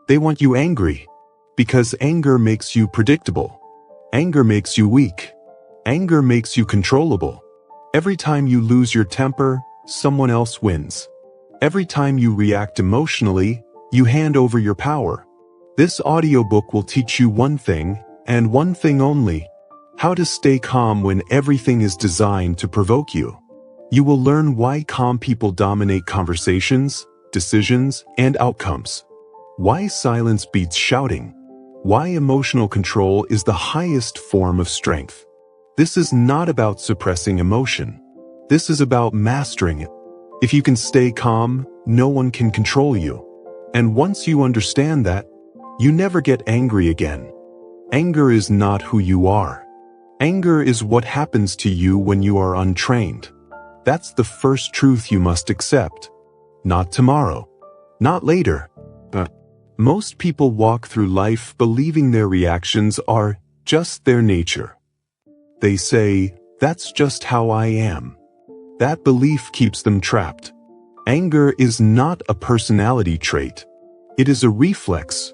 They want you angry. Because anger makes you predictable. Anger makes you weak. Anger makes you controllable. Every time you lose your temper, someone else wins. Every time you react emotionally, you hand over your power. This audiobook will teach you one thing, and one thing only: how to stay calm when everything is designed to provoke you. You will learn why calm people dominate conversations, decisions, and outcomes. Why silence beats shouting. Why emotional control is the highest form of strength. This is not about suppressing emotion. This is about mastering it. If you can stay calm, no one can control you. And once you understand that, you never get angry again. Anger is not who you are. Anger is what happens to you when you are untrained. That's the first truth you must accept. Not tomorrow. Not later. Most people walk through life believing their reactions are just their nature. They say, "That's just how I am." That belief keeps them trapped. Anger is not a personality trait. It is a reflex.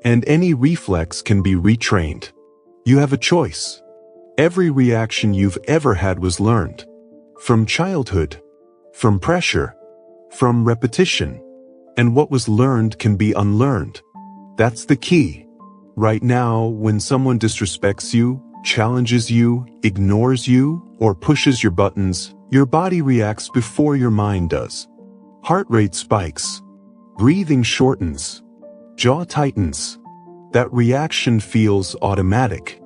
And any reflex can be retrained. You have a choice. Every reaction you've ever had was learned. From childhood. From pressure. From repetition. And what was learned can be unlearned. That's the key. Right now, when someone disrespects you, challenges you, ignores you, or pushes your buttons, your body reacts before your mind does. Heart rate spikes. Breathing shortens. Jaw tightens. That reaction feels automatic.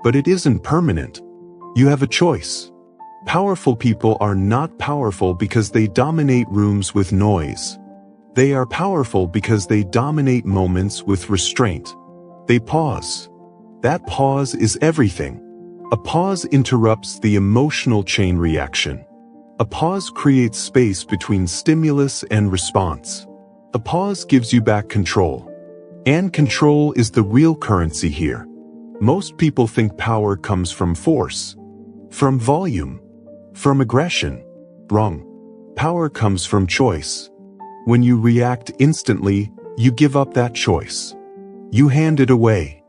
But it isn't permanent. You have a choice. Powerful people are not powerful because they dominate rooms with noise. They are powerful because they dominate moments with restraint. They pause. That pause is everything. A pause interrupts the emotional chain reaction. A pause creates space between stimulus and response. A pause gives you back control. And control is the real currency here. Most people think power comes from force. From volume. From aggression. Wrong. Power comes from choice. When you react instantly, you give up that choice. You hand it away.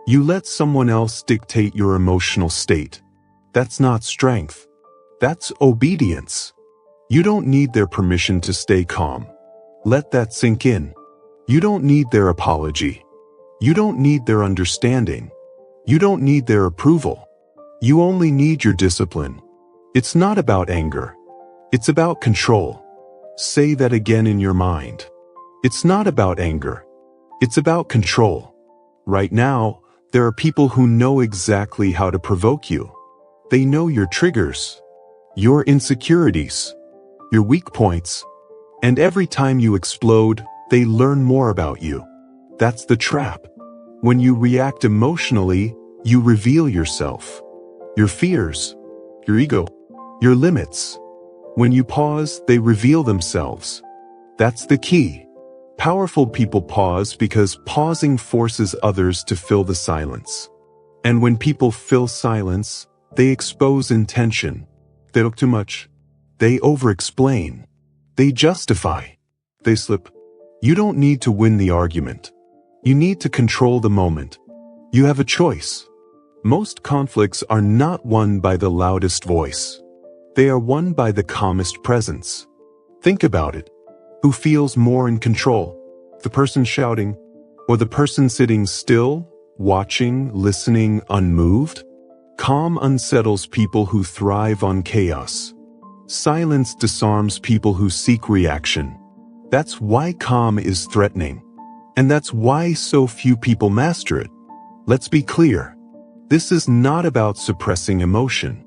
You let someone else dictate your emotional state. That's not strength. That's obedience. You don't need their permission to stay calm. Let that sink in. You don't need their apology. You don't need their understanding. You don't need their approval. You only need your discipline. It's not about anger. It's about control. Say that again in your mind. It's not about anger. It's about control. Right now, there are people who know exactly how to provoke you. They know your triggers, your insecurities, your weak points, and every time you explode, they learn more about you. That's the trap. When you react emotionally, you reveal yourself, your fears, your ego, your limits. When you pause, they reveal themselves. That's the key. Powerful people pause because pausing forces others to fill the silence. And when people fill silence, they expose intention. They look too much. They over-explain. They justify. They slip. You don't need to win the argument. You need to control the moment. You have a choice. Most conflicts are not won by the loudest voice. They are won by the calmest presence. Think about it. Who feels more in control? The person shouting, or the person sitting still, watching, listening, unmoved? Calm unsettles people who thrive on chaos. Silence disarms people who seek reaction. That's why calm is threatening. And that's why so few people master it. Let's be clear. This is not about suppressing emotion.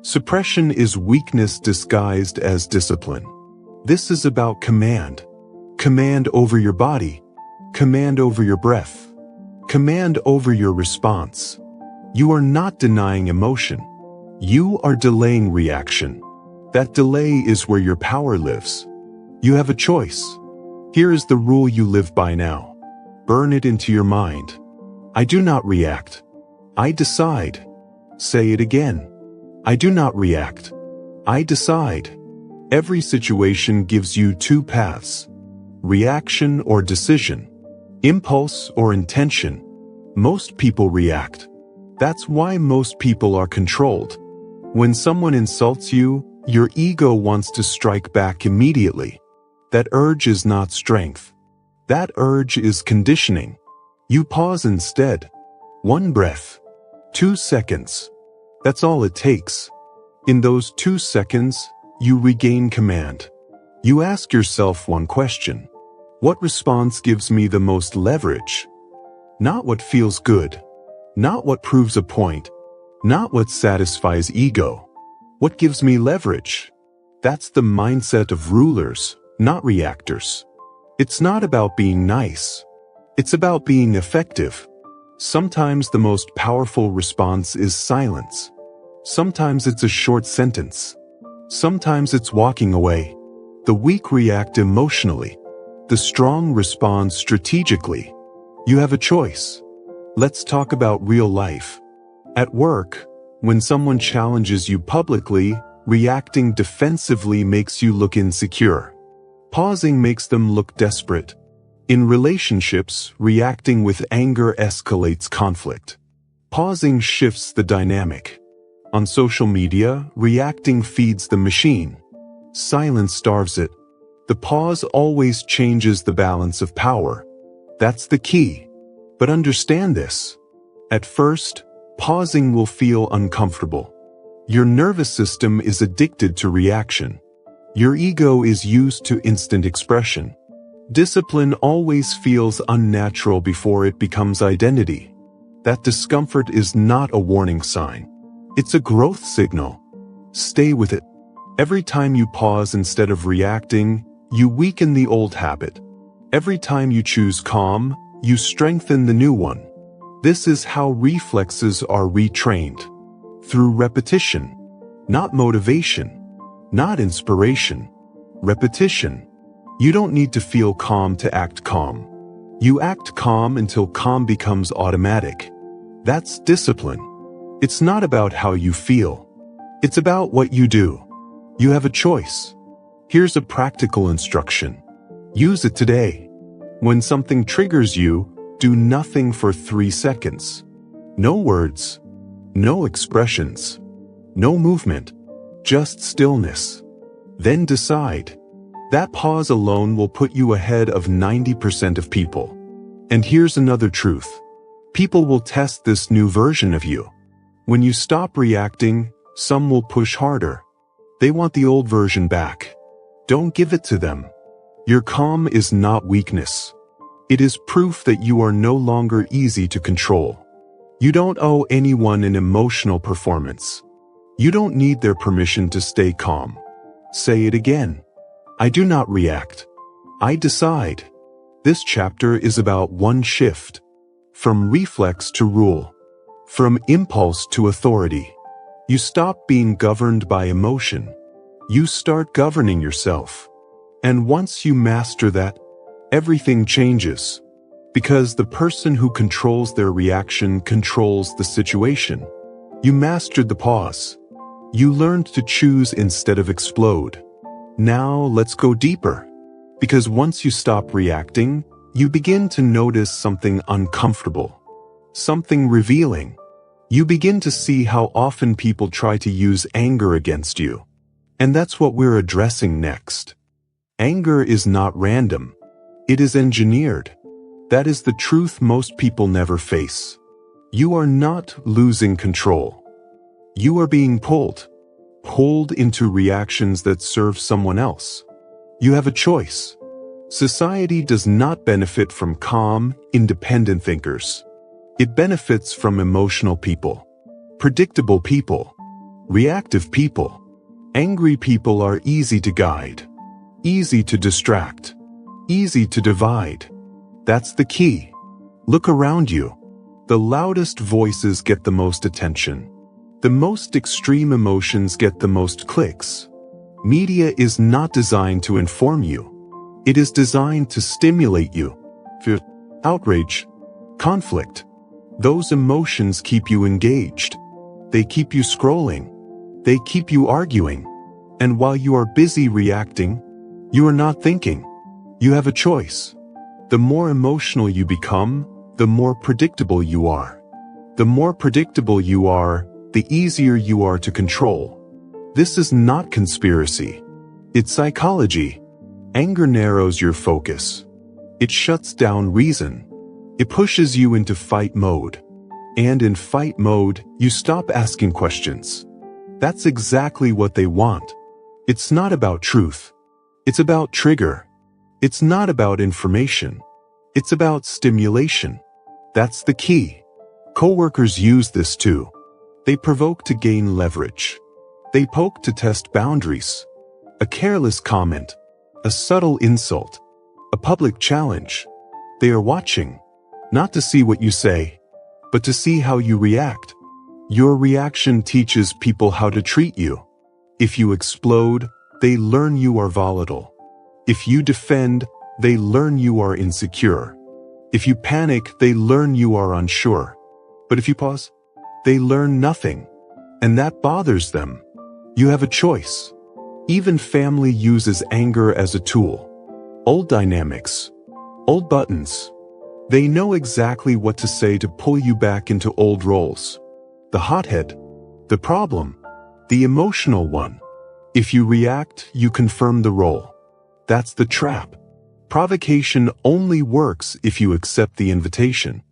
Suppression is weakness disguised as discipline. This is about command. Command over your body. Command over your breath. Command over your response. You are not denying emotion. You are delaying reaction. That delay is where your power lives. You have a choice. Here is the rule you live by now. Burn it into your mind. I do not react. I decide. Say it again. I do not react. I decide. Every situation gives you two paths: reaction or decision. Impulse or intention. Most people react. That's why most people are controlled. When someone insults you, your ego wants to strike back immediately. That urge is not strength. That urge is conditioning. You pause instead. 1 breath. 2 seconds. That's all it takes. In those 2 seconds, you regain command. You ask yourself one question. What response gives me the most leverage? Not what feels good. Not what proves a point. Not what satisfies ego. What gives me leverage? That's the mindset of rulers, not reactors. It's not about being nice. It's about being effective. Sometimes the most powerful response is silence. Sometimes it's a short sentence. Sometimes it's walking away. The weak react emotionally. The strong respond strategically. You have a choice. Let's talk about real life. At work, when someone challenges you publicly, reacting defensively makes you look insecure. Pausing makes them look desperate. In relationships, reacting with anger escalates conflict. Pausing shifts the dynamic. On social media, reacting feeds the machine. Silence starves it. The pause always changes the balance of power. That's the key. But understand this. At first, pausing will feel uncomfortable. Your nervous system is addicted to reaction. Your ego is used to instant expression. Discipline always feels unnatural before it becomes identity. That discomfort is not a warning sign. It's a growth signal. Stay with it. Every time you pause instead of reacting, you weaken the old habit. Every time you choose calm, you strengthen the new one. This is how reflexes are retrained. Through repetition. Not motivation. Not inspiration. Repetition. You don't need to feel calm to act calm. You act calm until calm becomes automatic. That's discipline. It's not about how you feel. It's about what you do. You have a choice. Here's a practical instruction. Use it today. When something triggers you, do nothing for 3 seconds. No words. No expressions. No movement. Just stillness. Then decide. That pause alone will put you ahead of 90% of people. And here's another truth. People will test this new version of you. When you stop reacting, some will push harder. They want the old version back. Don't give it to them. Your calm is not weakness. It is proof that you are no longer easy to control. You don't owe anyone an emotional performance. You don't need their permission to stay calm. Say it again. I do not react. I decide. This chapter is about one shift. From reflex to rule. From impulse to authority. You stop being governed by emotion. You start governing yourself. And once you master that, everything changes. Because the person who controls their reaction controls the situation. You mastered the pause. You learned to choose instead of explode. Now let's go deeper. Because once you stop reacting, you begin to notice something uncomfortable. Something revealing. You begin to see how often people try to use anger against you. And that's what we're addressing next. Anger is not random. It is engineered. That is the truth most people never face. You are not losing control. You are being pulled into reactions that serve someone else. You have a choice. Society does not benefit from calm, independent thinkers. It benefits from emotional people, predictable people, reactive people. Angry people are easy to guide, easy to distract, easy to divide. That's the key. Look around you. The loudest voices get the most attention. The most extreme emotions get the most clicks. Media is not designed to inform you. It is designed to stimulate you. Fear, outrage, conflict. Those emotions keep you engaged. They keep you scrolling. They keep you arguing. And while you are busy reacting, you are not thinking. You have a choice. The more emotional you become, the more predictable you are. The more predictable you are, the easier you are to control. This is not conspiracy. It's psychology. Anger narrows your focus. It shuts down reason. It pushes you into fight mode. And in fight mode, you stop asking questions. That's exactly what they want. It's not about truth. It's about trigger. It's not about information. It's about stimulation. That's the key. Coworkers use this too. They provoke to gain leverage. They poke to test boundaries. A careless comment, a subtle insult, a public challenge. They are watching, not to see what you say, but to see how you react. Your reaction teaches people how to treat you. If you explode, they learn you are volatile. If you defend, they learn you are insecure. If you panic, they learn you are unsure. But if you pause, they learn nothing. And that bothers them. You have a choice. Even family uses anger as a tool. Old dynamics. Old buttons. They know exactly what to say to pull you back into old roles. The hothead. The problem. The emotional one. If you react, you confirm the role. That's the trap. Provocation only works if you accept the invitation.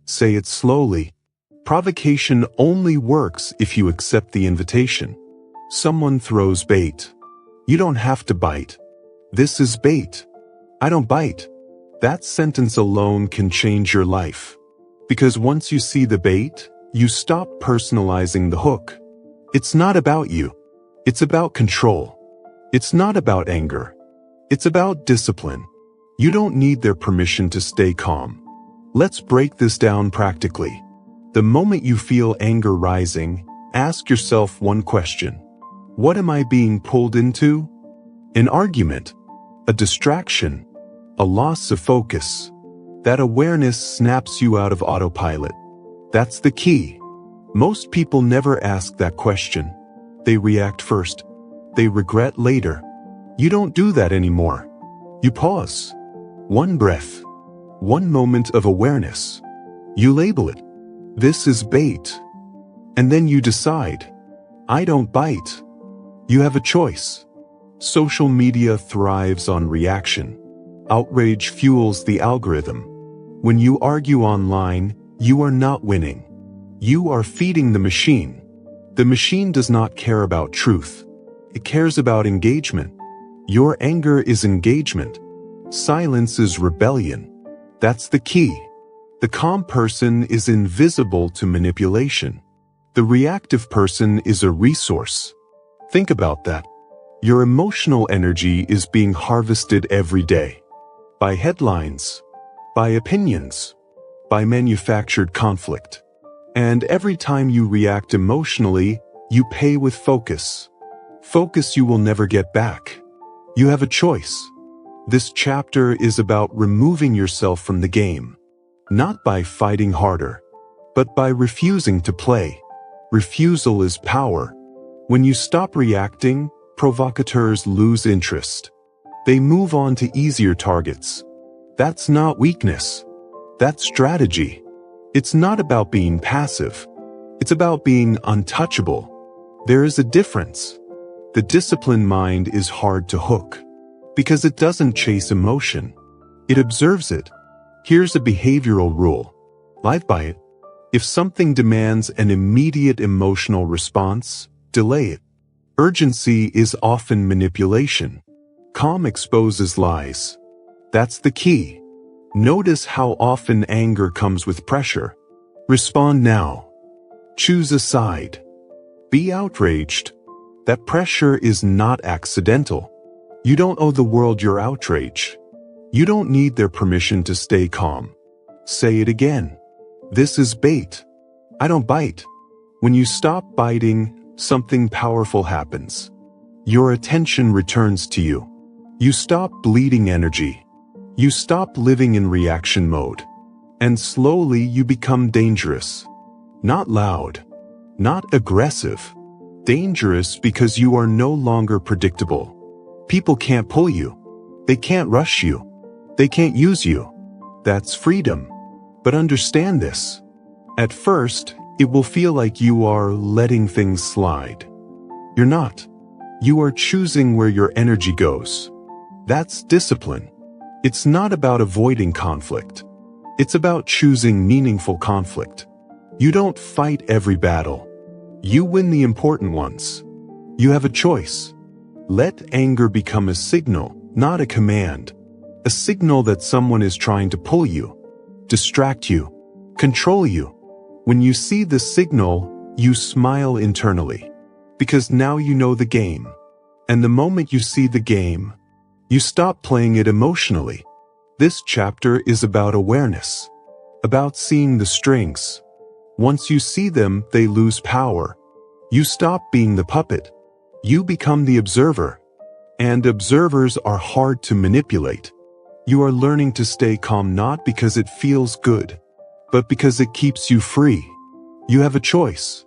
Say it slowly. Provocation only works if you accept the invitation. Someone throws bait. You don't have to bite. This is bait. I don't bite. That sentence alone can change your life. Because once you see the bait, you stop personalizing the hook. It's not about you. It's about control. It's not about anger. It's about discipline. You don't need their permission to stay calm. Let's break this down practically. The moment you feel anger rising, ask yourself one question. What am I being pulled into? An argument, a distraction, a loss of focus. That awareness snaps you out of autopilot. That's the key. Most people never ask that question. They react first. They regret later. You don't do that anymore. You pause. One breath. One moment of awareness. You label it. This is bait. And then you decide. I don't bite. You have a choice. Social media thrives on reaction. Outrage fuels the algorithm. When you argue online, you are not winning. You are feeding the machine. The machine does not care about truth. It cares about engagement. Your anger is engagement. Silence is rebellion. That's the key. The calm person is invisible to manipulation. The reactive person is a resource. Think about that. Your emotional energy is being harvested every day. By headlines, by opinions, by manufactured conflict. And every time you react emotionally, you pay with focus. Focus you will never get back. You have a choice. This chapter is about removing yourself from the game. Not by fighting harder, but by refusing to play. Refusal is power. When you stop reacting, provocateurs lose interest. They move on to easier targets. That's not weakness. That's strategy. It's not about being passive. It's about being untouchable. There is a difference. The disciplined mind is hard to hook. Because it doesn't chase emotion. It observes it. Here's a behavioral rule. Live by it. If something demands an immediate emotional response, delay it. Urgency is often manipulation. Calm exposes lies. That's the key. Notice how often anger comes with pressure. Respond now. Choose a side. Be outraged. That pressure is not accidental. You don't owe the world your outrage. You don't need their permission to stay calm. Say it again. This is bait. I don't bite. When you stop biting, something powerful happens. Your attention returns to you. You stop bleeding energy. You stop living in reaction mode. And slowly you become dangerous. Not loud. Not aggressive. Dangerous because you are no longer predictable. People can't pull you. They can't rush you. They can't use you. That's freedom. But understand this. At first, it will feel like you are letting things slide. You're not. You are choosing where your energy goes. That's discipline. It's not about avoiding conflict. It's about choosing meaningful conflict. You don't fight every battle. You win the important ones. You have a choice. Let anger become a signal, not a command. A signal that someone is trying to pull you, distract you, control you. When you see the signal, you smile internally. Because now you know the game. And the moment you see the game, you stop playing it emotionally. This chapter is about awareness. About seeing the strings. Once you see them, they lose power. You stop being the puppet. You become the observer. And observers are hard to manipulate. You are learning to stay calm not because it feels good, but because it keeps you free. You have a choice.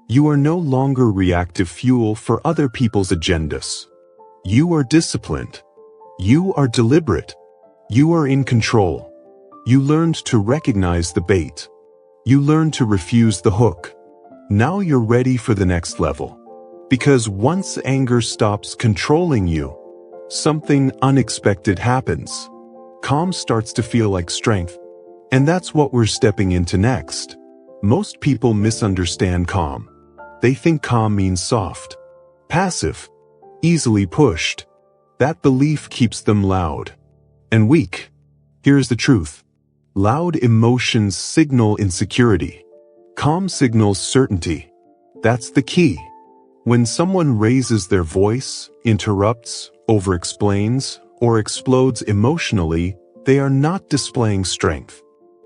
You are no longer reactive fuel for other people's agendas. You are disciplined. You are deliberate. You are in control. You learned to recognize the bait. You learned to refuse the hook. Now you're ready for the next level. Because once anger stops controlling you, something unexpected happens. Calm starts to feel like strength. And that's what we're stepping into next. Most people misunderstand calm. They think calm means soft, passive, easily pushed. That belief keeps them loud and weak. Here's the truth. Loud emotions signal insecurity. Calm signals certainty. That's the key. When someone raises their voice, interrupts, overexplains, or explodes emotionally, they are not displaying strength.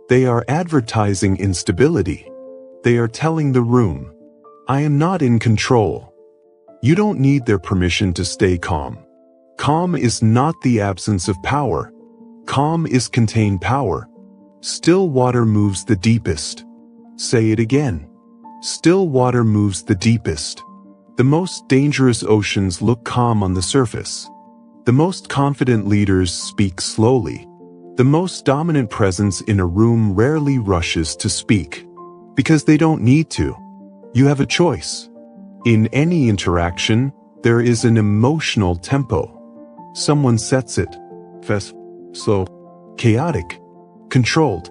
They are advertising instability. They are telling the room, I am not in control. You don't need their permission to stay calm. Calm is not the absence of power. Calm is contained power. Still water moves the deepest. Say it again. Still water moves the deepest. The most dangerous oceans look calm on the surface. The most confident leaders speak slowly. The most dominant presence in a room rarely rushes to speak. Because they don't need to. You have a choice. In any interaction, there is an emotional tempo. Someone sets it. Fast, slow, chaotic, controlled.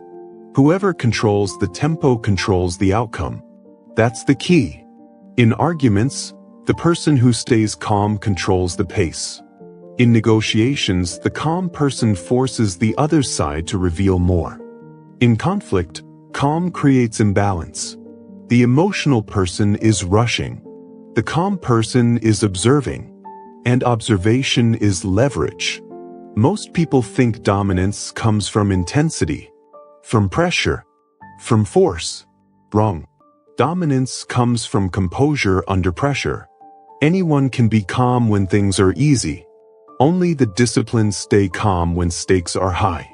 Whoever controls the tempo controls the outcome. That's the key. In arguments, the person who stays calm controls the pace. In negotiations, the calm person forces the other side to reveal more. In conflict, calm creates imbalance. The emotional person is rushing. The calm person is observing. And observation is leverage. Most people think dominance comes from intensity, from pressure, from force. Wrong. Dominance comes from composure under pressure. Anyone can be calm when things are easy. Only the disciplined stay calm when stakes are high.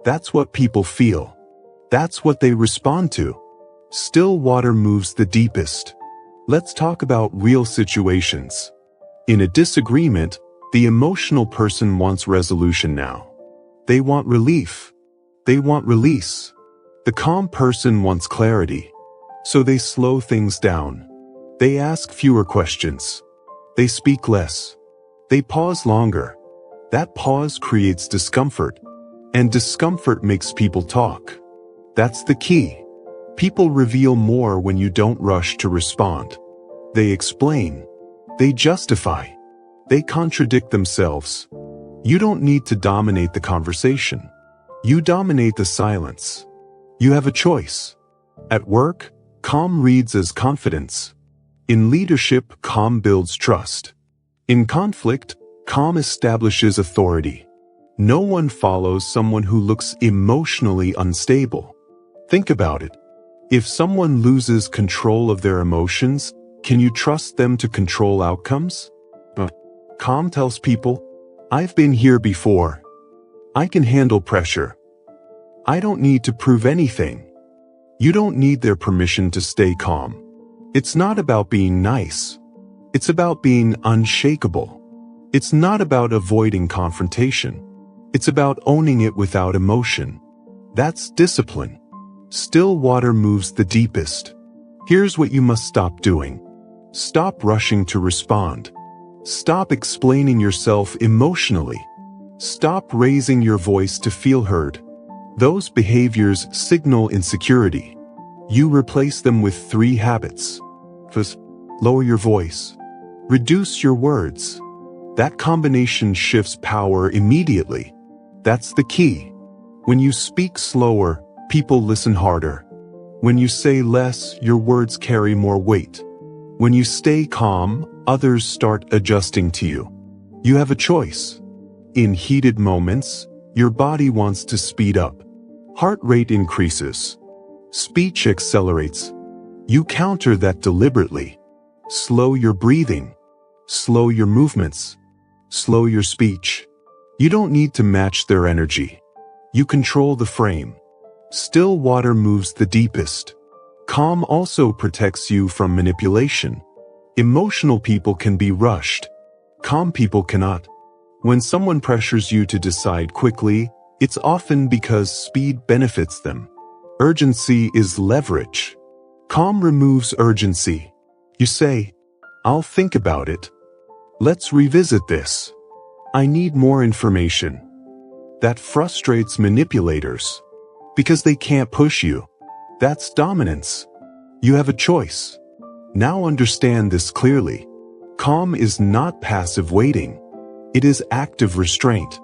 That's what people feel. That's what they respond to. Still water moves the deepest. Let's talk about real situations. In a disagreement, the emotional person wants resolution now. They want relief. They want release. The calm person wants clarity. So they slow things down. They ask fewer questions. They speak less. They pause longer. That pause creates discomfort. And discomfort makes people talk. That's the key. People reveal more when you don't rush to respond. They explain. They justify. They contradict themselves. You don't need to dominate the conversation. You dominate the silence. You have a choice. At work, calm reads as confidence. In leadership, calm builds trust. In conflict, calm establishes authority. No one follows someone who looks emotionally unstable. Think about it. If someone loses control of their emotions, can you trust them to control outcomes? Calm tells people, I've been here before. I can handle pressure. I don't need to prove anything. You don't need their permission to stay calm. It's not about being nice. It's about being unshakable. It's not about avoiding confrontation. It's about owning it without emotion. That's discipline. Still water moves the deepest. Here's what you must stop doing. Stop rushing to respond. Stop explaining yourself emotionally. Stop raising your voice to feel heard. Those behaviors signal insecurity. You replace them with 3 habits. First, lower your voice. Reduce your words. That combination shifts power immediately. That's the key. When you speak slower, people listen harder. When you say less, your words carry more weight. When you stay calm, others start adjusting to you. You have a choice. In heated moments, your body wants to speed up. Heart rate increases. Speech accelerates. You counter that deliberately. Slow your breathing. Slow your movements. Slow your speech. You don't need to match their energy. You control the frame. Still water moves the deepest. Calm also protects you from manipulation. Emotional people can be rushed. Calm people cannot. When someone pressures you to decide quickly, it's often because speed benefits them. Urgency is leverage. Calm removes urgency. You say, "I'll think about it. Let's revisit this. I need more information." That frustrates manipulators. Because they can't push you. That's dominance. You have a choice. Now understand this clearly. Calm is not passive waiting. It is active restraint.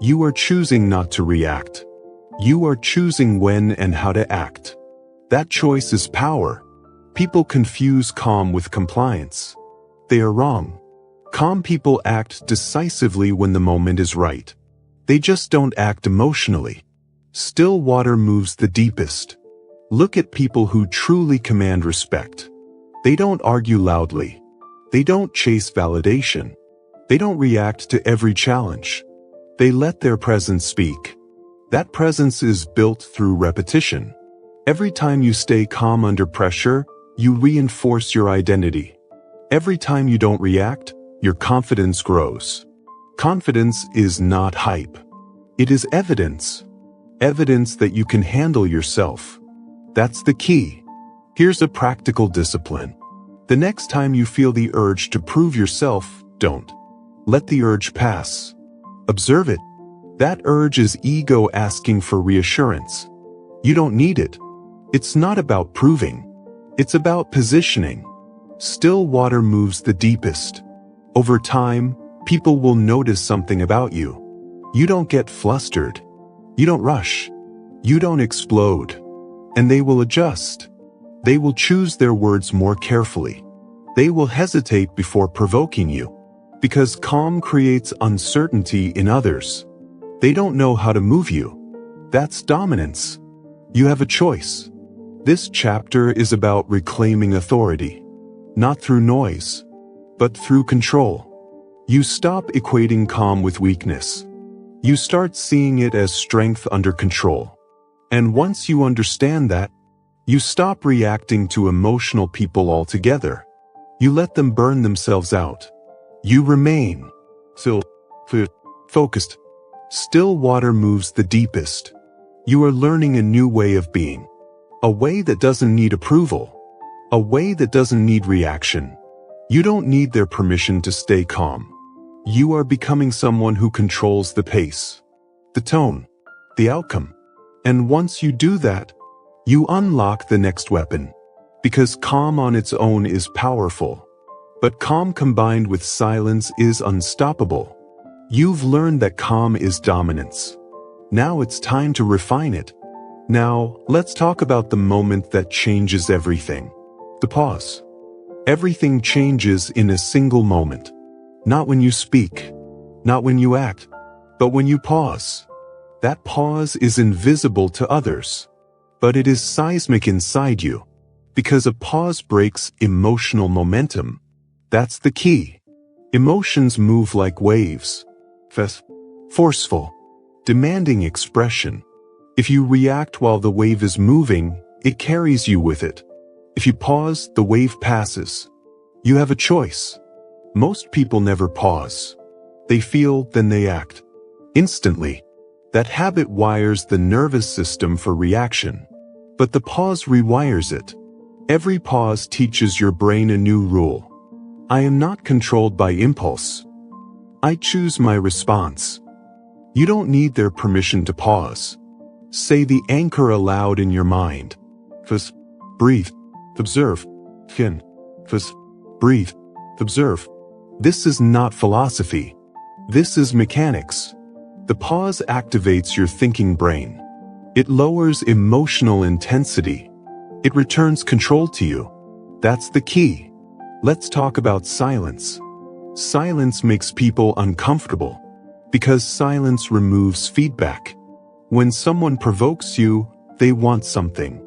You are choosing not to react. You are choosing when and how to act. That choice is power. People confuse calm with compliance. They are wrong. Calm people act decisively when the moment is right. They just don't act emotionally. Still water moves the deepest. Look at people who truly command respect. They don't argue loudly. They don't chase validation. They don't react to every challenge. They let their presence speak. That presence is built through repetition. Every time you stay calm under pressure, you reinforce your identity. Every time you don't react, your confidence grows. Confidence is not hype. It is evidence. Evidence that you can handle yourself. That's the key. Here's a practical discipline. The next time you feel the urge to prove yourself, don't let the urge pass. Observe it. That urge is ego asking for reassurance. You don't need it. It's not about proving. It's about positioning. Still water moves the deepest. Over time, people will notice something about you. You don't get flustered. You don't rush. You don't explode. And they will adjust. They will choose their words more carefully. They will hesitate before provoking you. Because calm creates uncertainty in others. They don't know how to move you. That's dominance. You have a choice. This chapter is about reclaiming authority. Not through noise, but through control. You stop equating calm with weakness. You start seeing it as strength under control. And once you understand that, you stop reacting to emotional people altogether. You let them burn themselves out. You remain focused. Still water moves the deepest. You are learning a new way of being. A way that doesn't need approval. A way that doesn't need reaction. You don't need their permission to stay calm. You are becoming someone who controls the pace, the tone, the outcome. And once you do that, you unlock the next weapon. Because calm on its own is powerful. But calm combined with silence is unstoppable. You've learned that calm is dominance. Now it's time to refine it. Now, let's talk about the moment that changes everything. The pause. Everything changes in a single moment. Not when you speak, not when you act, but when you pause. That pause is invisible to others, but it is seismic inside you. Because a pause breaks emotional momentum. That's the key. Emotions move like waves. Forceful, demanding expression. If you react while the wave is moving, it carries you with it. If you pause, the wave passes. You have a choice. Most people never pause. They feel, then they act. Instantly. That habit wires the nervous system for reaction. But the pause rewires it. Every pause teaches your brain a new rule. I am not controlled by impulse. I choose my response. You don't need their permission to pause. Say the anchor aloud in your mind. First, breathe, observe. Then, first, breathe, observe. This is not philosophy. This is mechanics. The pause activates your thinking brain. It lowers emotional intensity. It returns control to you. That's the key. Let's talk about silence. Silence makes people uncomfortable because silence removes feedback. When someone provokes you, they want something.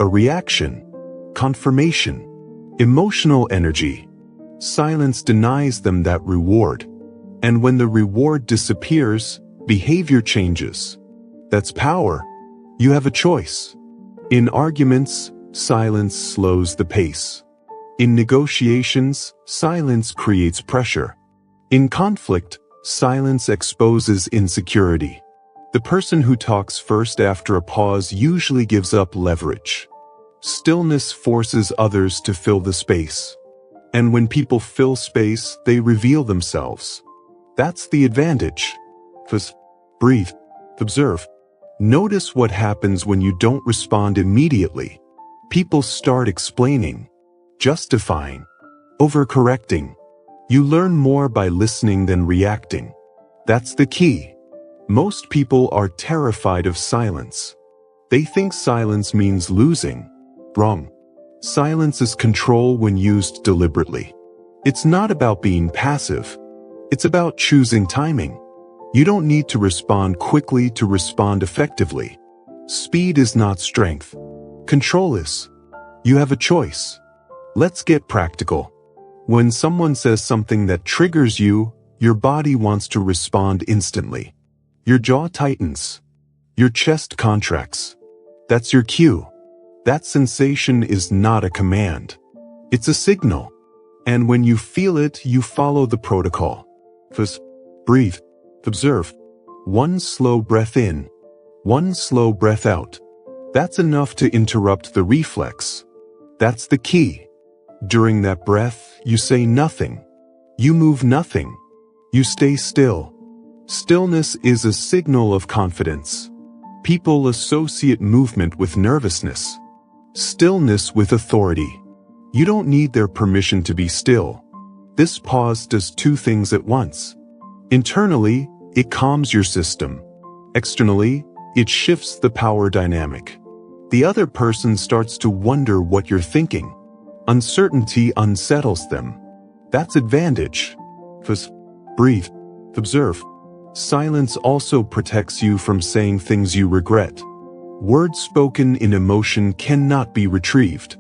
A reaction, confirmation, emotional energy. Silence denies them that reward. And when the reward disappears, behavior changes. That's power. You have a choice. In arguments, silence slows the pace. In negotiations, silence creates pressure. In conflict, silence exposes insecurity. The person who talks first after a pause usually gives up leverage. Stillness forces others to fill the space. And when people fill space, they reveal themselves. That's the advantage. First, breathe, observe. Notice what happens when you don't respond immediately. People start explaining, justifying, overcorrecting. You learn more by listening than reacting. That's the key. Most people are terrified of silence. They think silence means losing. Wrong. Silence is control when used deliberately. It's not about being passive. It's about choosing timing. You don't need to respond quickly to respond effectively. Speed is not strength. Control is. You have a choice. Let's get practical. When someone says something that triggers you, your body wants to respond instantly. Your jaw tightens. Your chest contracts. That's your cue. That sensation is not a command. It's a signal. And when you feel it, you follow the protocol. First, breathe, observe. One slow breath in. One slow breath out. That's enough to interrupt the reflex. That's the key. During that breath, you say nothing. You move nothing. You stay still. Stillness is a signal of confidence. People associate movement with nervousness. Stillness with authority. You don't need their permission to be still. This pause does two things at once. Internally, it calms your system. Externally, it shifts the power dynamic. The other person starts to wonder what you're thinking. Uncertainty unsettles them. That's advantage. First, breathe, observe. Silence also protects you from saying things you regret. Words spoken in emotion cannot be retrieved.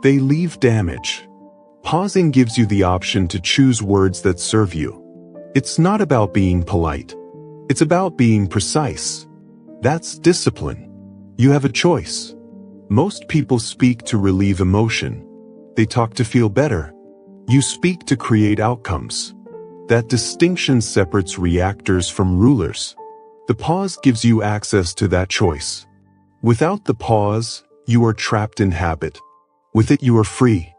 They leave damage. Pausing gives you the option to choose words that serve you. It's not about being polite. It's about being precise. That's discipline. You have a choice. Most people speak to relieve emotion. They talk to feel better. You speak to create outcomes. That distinction separates reactors from rulers. The pause gives you access to that choice. Without the pause, you are trapped in habit. With it, you are free.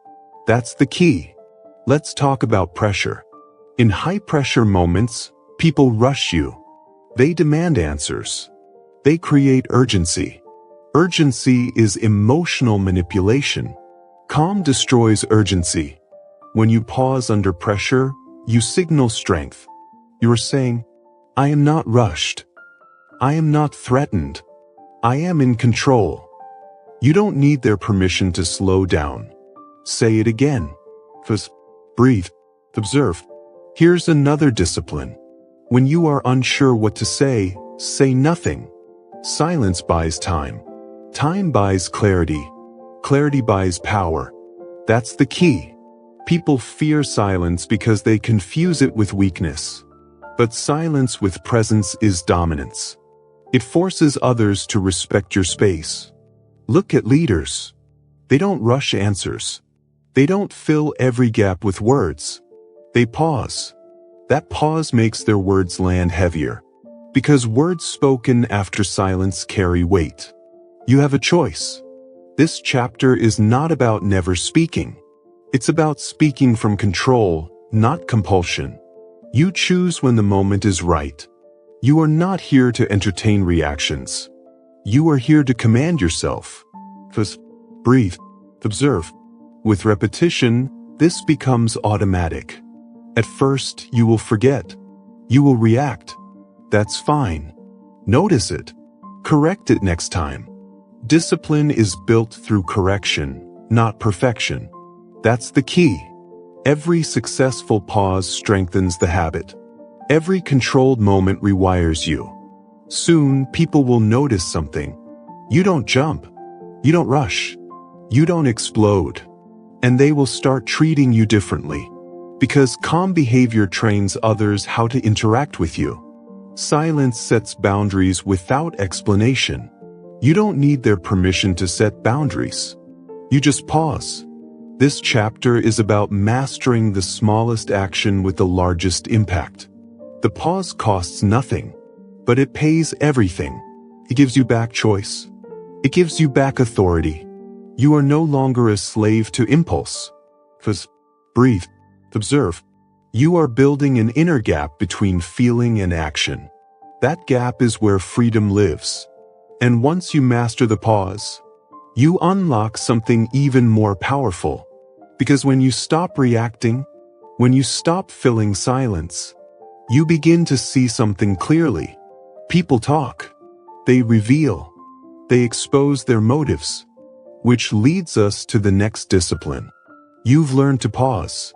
That's the key. Let's talk about pressure. In high-pressure moments, people rush you. They demand answers. They create urgency. Urgency is emotional manipulation. Calm destroys urgency. When you pause under pressure, you signal strength. You are saying, I am not rushed. I am not threatened. I am in control. You don't need their permission to slow down. Say it again. First, breathe, observe. Here's another discipline. When you are unsure what to say nothing. Silence buys time. Time buys clarity. Clarity buys power. That's the key. People fear silence because they confuse it with weakness. But silence with presence is dominance. It forces others to respect your space. Look at leaders. They don't rush answers. They don't fill every gap with words. They pause. That pause makes their words land heavier. Because words spoken after silence carry weight. You have a choice. This chapter is not about never speaking. It's about speaking from control, not compulsion. You choose when the moment is right. You are not here to entertain reactions. You are here to command yourself. First, breathe, observe. With repetition, this becomes automatic. At first, you will forget. You will react. That's fine. Notice it. Correct it next time. Discipline is built through correction, not perfection. That's the key. Every successful pause strengthens the habit. Every controlled moment rewires you. Soon, people will notice something. You don't jump. You don't rush. You don't explode. And they will start treating you differently. Because calm behavior trains others how to interact with you. Silence sets boundaries without explanation. You don't need their permission to set boundaries. You just pause. This chapter is about mastering the smallest action with the largest impact. The pause costs nothing, but it pays everything. It gives you back choice. It gives you back authority. You are no longer a slave to impulse. First, breathe, observe. You are building an inner gap between feeling and action. That gap is where freedom lives. And once you master the pause, you unlock something even more powerful. Because when you stop reacting, when you stop filling silence, you begin to see something clearly. People talk. They reveal. They expose their motives. Which leads us to the next discipline. You've learned to pause.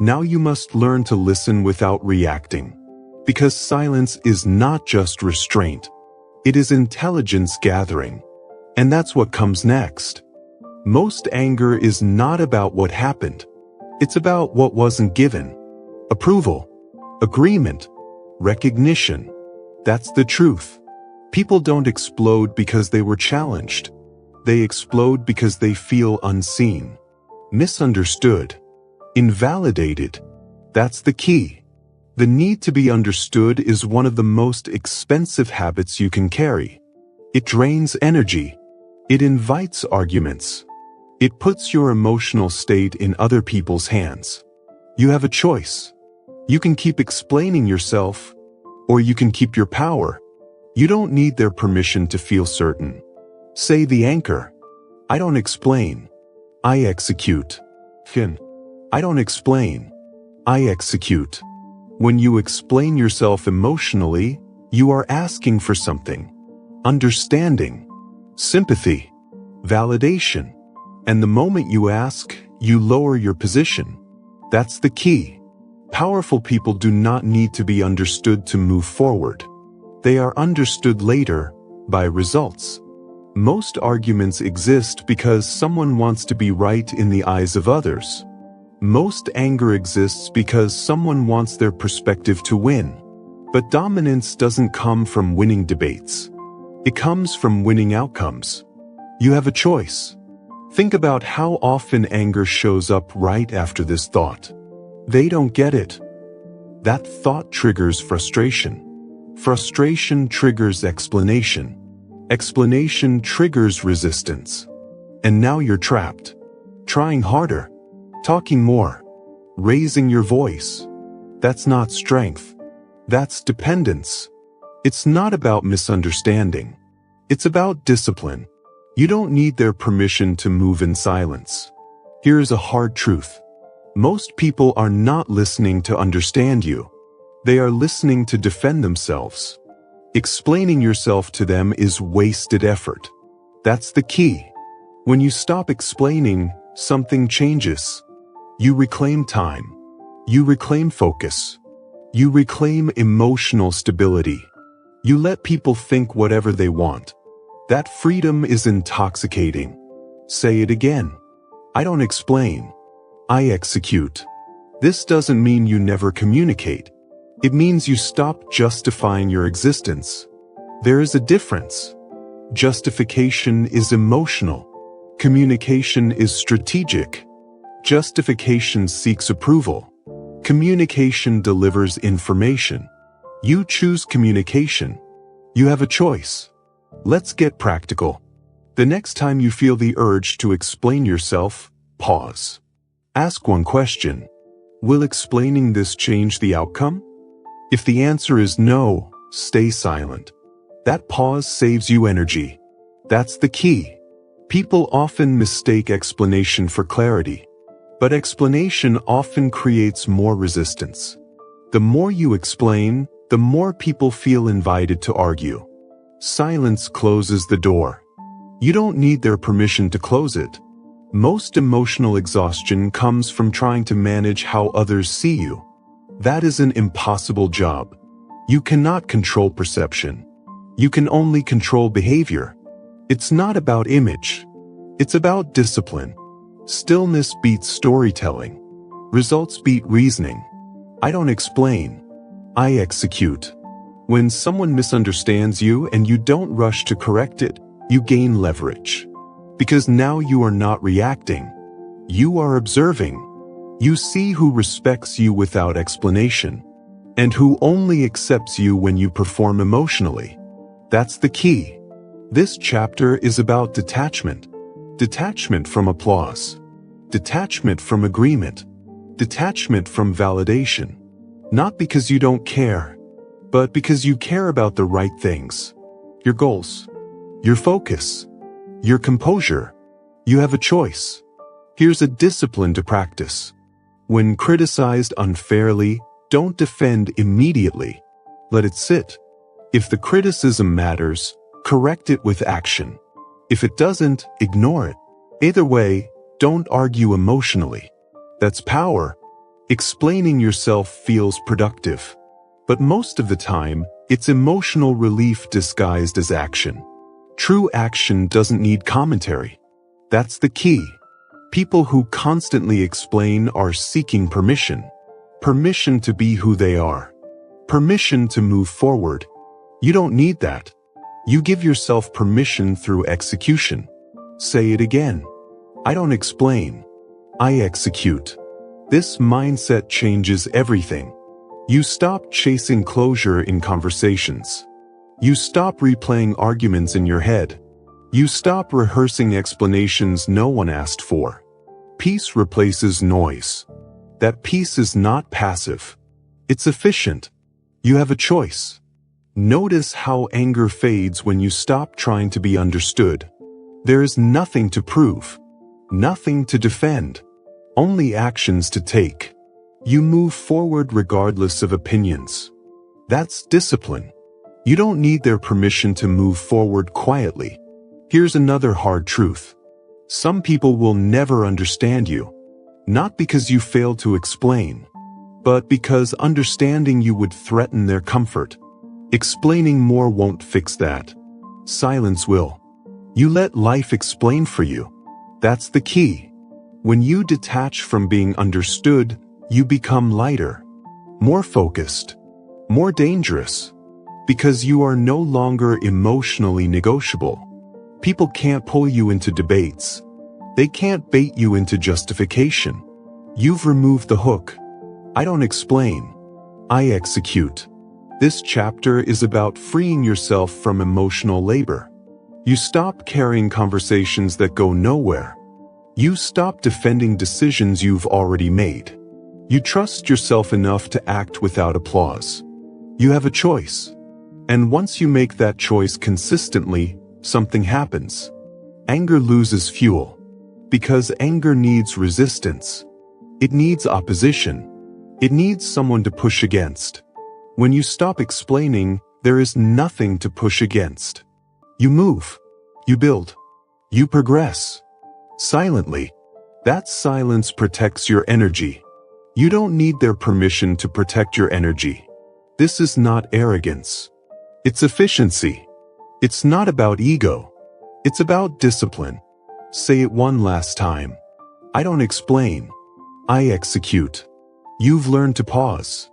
Now you must learn to listen without reacting. Because silence is not just restraint. It is intelligence gathering. And that's what comes next. Most anger is not about what happened. It's about what wasn't given. Approval, agreement, recognition. That's the truth. People don't explode because they were challenged. They explode because they feel unseen, misunderstood, invalidated. That's the key. The need to be understood is one of the most expensive habits you can carry. It drains energy. It invites arguments. It puts your emotional state in other people's hands. You have a choice. You can keep explaining yourself, or you can keep your power. You don't need their permission to feel certain. Say the anchor. I don't explain. I execute. I don't explain. I execute. When you explain yourself emotionally, you are asking for something. Understanding, sympathy, validation. And the moment you ask, you lower your position. That's the key. Powerful people do not need to be understood to move forward. They are understood later, by results. Most arguments exist because someone wants to be right in the eyes of others. Most anger exists because someone wants their perspective to win. But dominance doesn't come from winning debates. It comes from winning outcomes. You have a choice. Think about how often anger shows up right after this thought. They don't get it. That thought triggers frustration. Frustration triggers explanation. Explanation triggers resistance. And now you're trapped. Trying harder. Talking more. Raising your voice. That's not strength. That's dependence. It's not about misunderstanding. It's about discipline. You don't need their permission to move in silence. Here's a hard truth. Most people are not listening to understand you. They are listening to defend themselves. Explaining yourself to them is wasted effort. That's the key. When you stop explaining, something changes. You reclaim time. You reclaim focus. You reclaim emotional stability. You let people think whatever they want. That freedom is intoxicating. Say it again. I don't explain. I execute. This doesn't mean you never communicate. It means you stop justifying your existence. There is a difference. Justification is emotional. Communication is strategic. Justification seeks approval. Communication delivers information. You choose communication. You have a choice. Let's get practical. The next time you feel the urge to explain yourself, pause. Ask one question. Will explaining this change the outcome? If the answer is no, stay silent. That pause saves you energy. That's the key. People often mistake explanation for clarity, but explanation often creates more resistance. The more you explain, the more people feel invited to argue. Silence closes the door. You don't need their permission to close it. Most emotional exhaustion comes from trying to manage how others see you. That is an impossible job. You cannot control perception. You can only control behavior. It's not about image. It's about discipline. Stillness beats storytelling. Results beat reasoning. I don't explain. I execute. When someone misunderstands you and you don't rush to correct it, you gain leverage. Because now you are not reacting. You are observing. You see who respects you without explanation, and who only accepts you when you perform emotionally. That's the key. This chapter is about detachment. Detachment from applause. Detachment from agreement. Detachment from validation. Not because you don't care, but because you care about the right things. Your goals. Your focus. Your composure. You have a choice. Here's a discipline to practice. When criticized unfairly, don't defend immediately. Let it sit. If the criticism matters, correct it with action. If it doesn't, ignore it. Either way, don't argue emotionally. That's power. Explaining yourself feels productive. But most of the time, it's emotional relief disguised as action. True action doesn't need commentary. That's the key. People who constantly explain are seeking permission. Permission to be who they are. Permission to move forward. You don't need that. You give yourself permission through execution. Say it again. I don't explain. I execute. This mindset changes everything. You stop chasing closure in conversations. You stop replaying arguments in your head. You stop rehearsing explanations no one asked for. Peace replaces noise. That peace is not passive. It's efficient. You have a choice. Notice how anger fades when you stop trying to be understood. There is nothing to prove. Nothing to defend. Only actions to take. You move forward regardless of opinions. That's discipline. You don't need their permission to move forward quietly. Here's another hard truth. Some people will never understand you. Not because you failed to explain, but because understanding you would threaten their comfort. Explaining more won't fix that. Silence will. You let life explain for you. That's the key. When you detach from being understood, you become lighter, more focused, more dangerous, because you are no longer emotionally negotiable. People can't pull you into debates. They can't bait you into justification. You've removed the hook. I don't explain. I execute. This chapter is about freeing yourself from emotional labor. You stop carrying conversations that go nowhere. You stop defending decisions you've already made. You trust yourself enough to act without applause. You have a choice. And once you make that choice consistently, something happens. Anger loses fuel. Because anger needs resistance. It needs opposition. It needs someone to push against. When you stop explaining, there is nothing to push against. You move. You build. You progress. Silently. That silence protects your energy. You don't need their permission to protect your energy. This is not arrogance. It's efficiency. It's not about ego. It's about discipline. Say it one last time. I don't explain. I execute. You've learned to pause.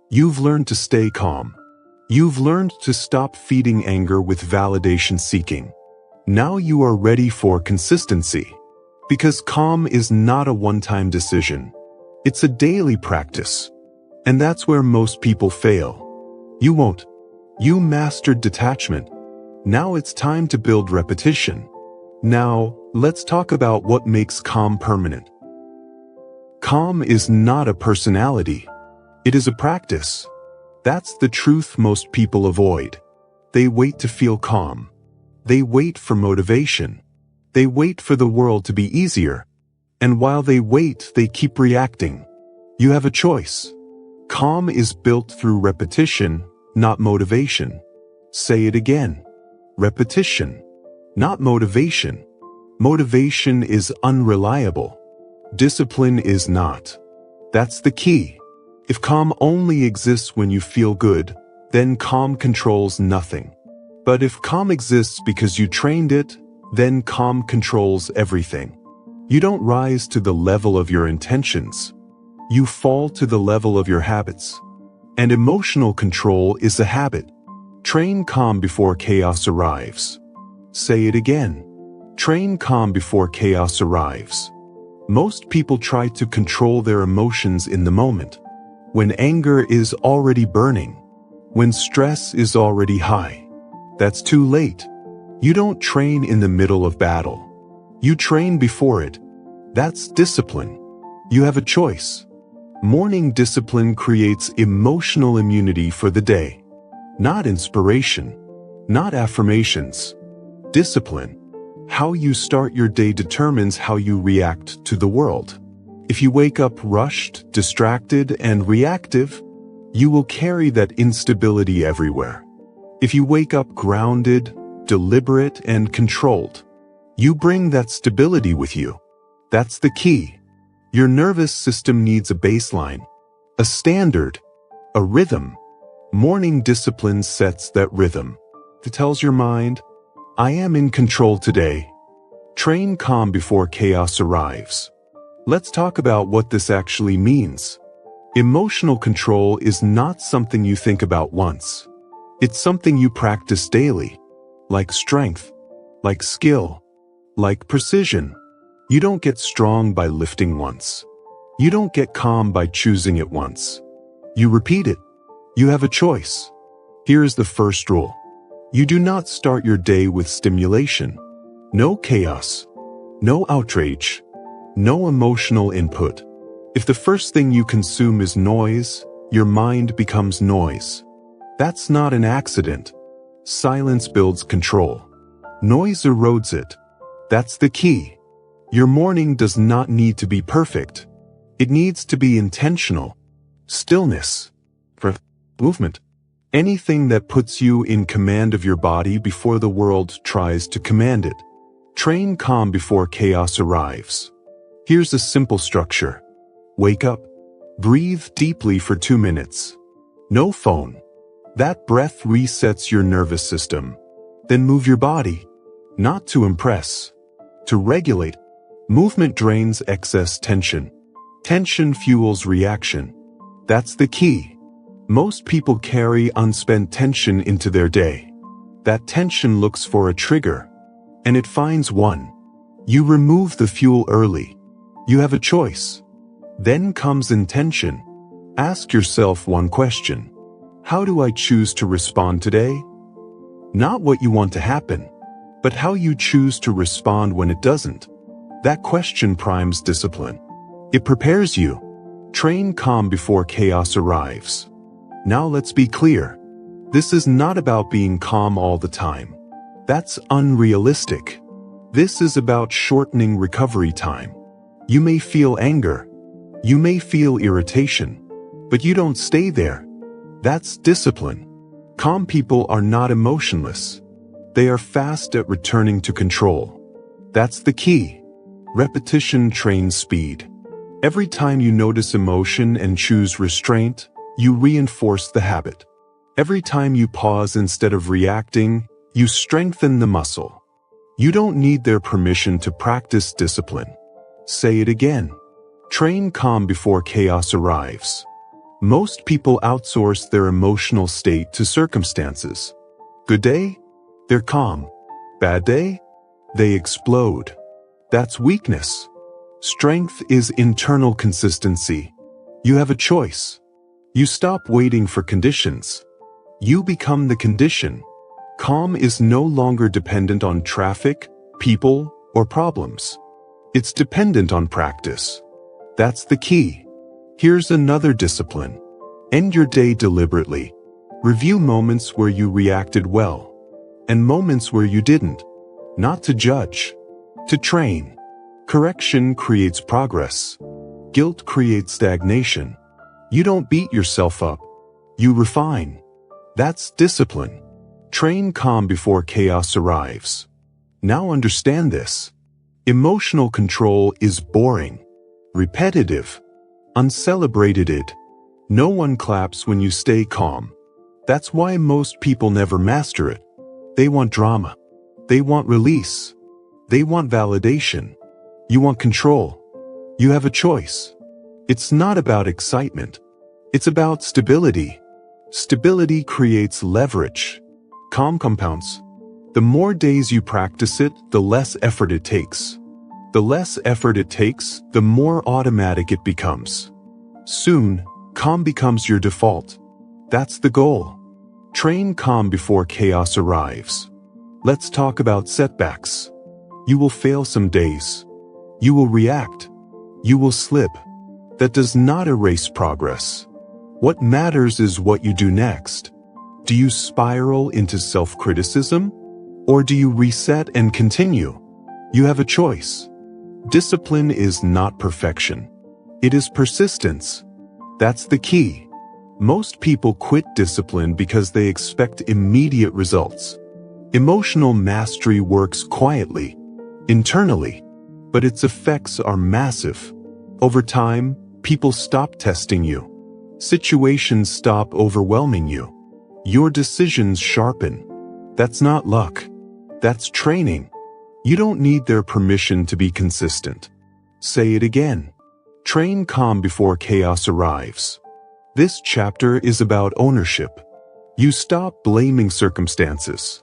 You've learned to stay calm. You've learned to stop feeding anger with validation seeking. Now you are ready for consistency. Because calm is not a one-time decision. It's a daily practice. And that's where most people fail. You won't. You mastered detachment. Now it's time to build repetition. Now, let's talk about what makes calm permanent. Calm is not a personality. It is a practice. That's the truth most people avoid. They wait to feel calm. They wait for motivation. They wait for the world to be easier. And while they wait, they keep reacting. You have a choice. Calm is built through repetition, not motivation. Say it again. Repetition, not motivation. Motivation is unreliable. Discipline is not. That's the key. If calm only exists when you feel good, then calm controls nothing. But if calm exists because you trained it, then calm controls everything. You don't rise to the level of your intentions. You fall to the level of your habits. And emotional control is a habit. Train calm before chaos arrives. Say it again. Train calm before chaos arrives. Most people try to control their emotions in the moment. When anger is already burning. When stress is already high. That's too late. You don't train in the middle of battle. You train before it. That's discipline. You have a choice. Morning discipline creates emotional immunity for the day. Not inspiration. Not affirmations. Discipline. How you start your day determines how you react to the world. If you wake up rushed, distracted, and reactive, you will carry that instability everywhere. If you wake up grounded, deliberate, and controlled, you bring that stability with you. That's the key. Your nervous system needs a baseline, a standard, a rhythm. Morning discipline sets that rhythm. It tells your mind, I am in control today. Train calm before chaos arrives. Let's talk about what this actually means. Emotional control is not something you think about once. It's something you practice daily. Like strength, like skill, like precision. You don't get strong by lifting once. You don't get calm by choosing it once. You repeat it. You have a choice. Here's the first rule. You do not start your day with stimulation. No chaos. No outrage. No emotional input. If the first thing you consume is noise, your mind becomes noise. That's not an accident. Silence builds control. Noise erodes it. That's the key. Your morning does not need to be perfect. It needs to be intentional. Stillness. Movement. Anything that puts you in command of your body before the world tries to command it. Train calm before chaos arrives. Here's a simple structure. Wake up. Breathe deeply for 2 minutes. No phone. That breath resets your nervous system. Then move your body. Not to impress. To regulate. Movement drains excess tension. Tension fuels reaction. That's the key. Most people carry unspent tension into their day. That tension looks for a trigger. And it finds one. You remove the fuel early. You have a choice. Then comes intention. Ask yourself one question. How do I choose to respond today? Not what you want to happen, but how you choose to respond when it doesn't. That question primes discipline. It prepares you. Train calm before chaos arrives. Now let's be clear. This is not about being calm all the time. That's unrealistic. This is about shortening recovery time. You may feel anger. You may feel irritation. But you don't stay there. That's discipline. Calm people are not emotionless. They are fast at returning to control. That's the key. Repetition trains speed. Every time you notice emotion and choose restraint, you reinforce the habit. Every time you pause instead of reacting, you strengthen the muscle. You don't need their permission to practice discipline. Say it again. Train calm before chaos arrives. Most people outsource their emotional state to circumstances. Good day? They're calm. Bad day? They explode. That's weakness. Strength is internal consistency. You have a choice. You stop waiting for conditions. You become the condition. Calm is no longer dependent on traffic, people, or problems. It's dependent on practice. That's the key. Here's another discipline. End your day deliberately. Review moments where you reacted well, and moments where you didn't. Not to judge, to train. Correction creates progress. Guilt creates stagnation. You don't beat yourself up. You refine. That's discipline. Train calm before chaos arrives. Now understand this. Emotional control is boring, repetitive, uncelebrated. No one claps when you stay calm. That's why most people never master it. They want drama. They want release. They want validation. You want control. You have a choice. It's not about excitement. It's about stability. Stability creates leverage. Calm compounds. The more days you practice it, the less effort it takes. The less effort it takes, the more automatic it becomes. Soon, calm becomes your default. That's the goal. Train calm before chaos arrives. Let's talk about setbacks. You will fail some days. You will react. You will slip. That does not erase progress. What matters is what you do next. Do you spiral into self-criticism? Or do you reset and continue? You have a choice. Discipline is not perfection. It is persistence. That's the key. Most people quit discipline because they expect immediate results. Emotional mastery works quietly, internally, but its effects are massive. Over time, people stop testing you. Situations stop overwhelming you. Your decisions sharpen. That's not luck. That's training. You don't need their permission to be consistent. Say it again. Train calm before chaos arrives. This chapter is about ownership. You stop blaming circumstances.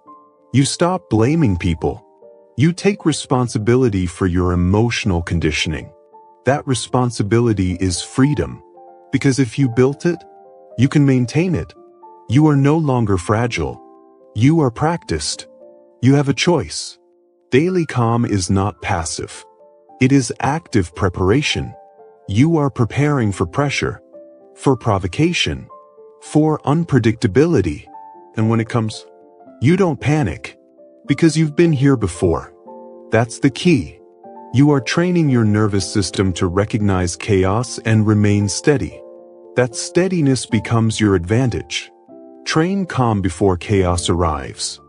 You stop blaming people. You take responsibility for your emotional conditioning. That responsibility is freedom. Because if you built it, you can maintain it. You are no longer fragile. You are practiced. You have a choice. Daily calm is not passive. It is active preparation. You are preparing for pressure, for provocation, for unpredictability. And when it comes, you don't panic, because you've been here before. That's the key. You are training your nervous system to recognize chaos and remain steady. That steadiness becomes your advantage. Train calm before chaos arrives.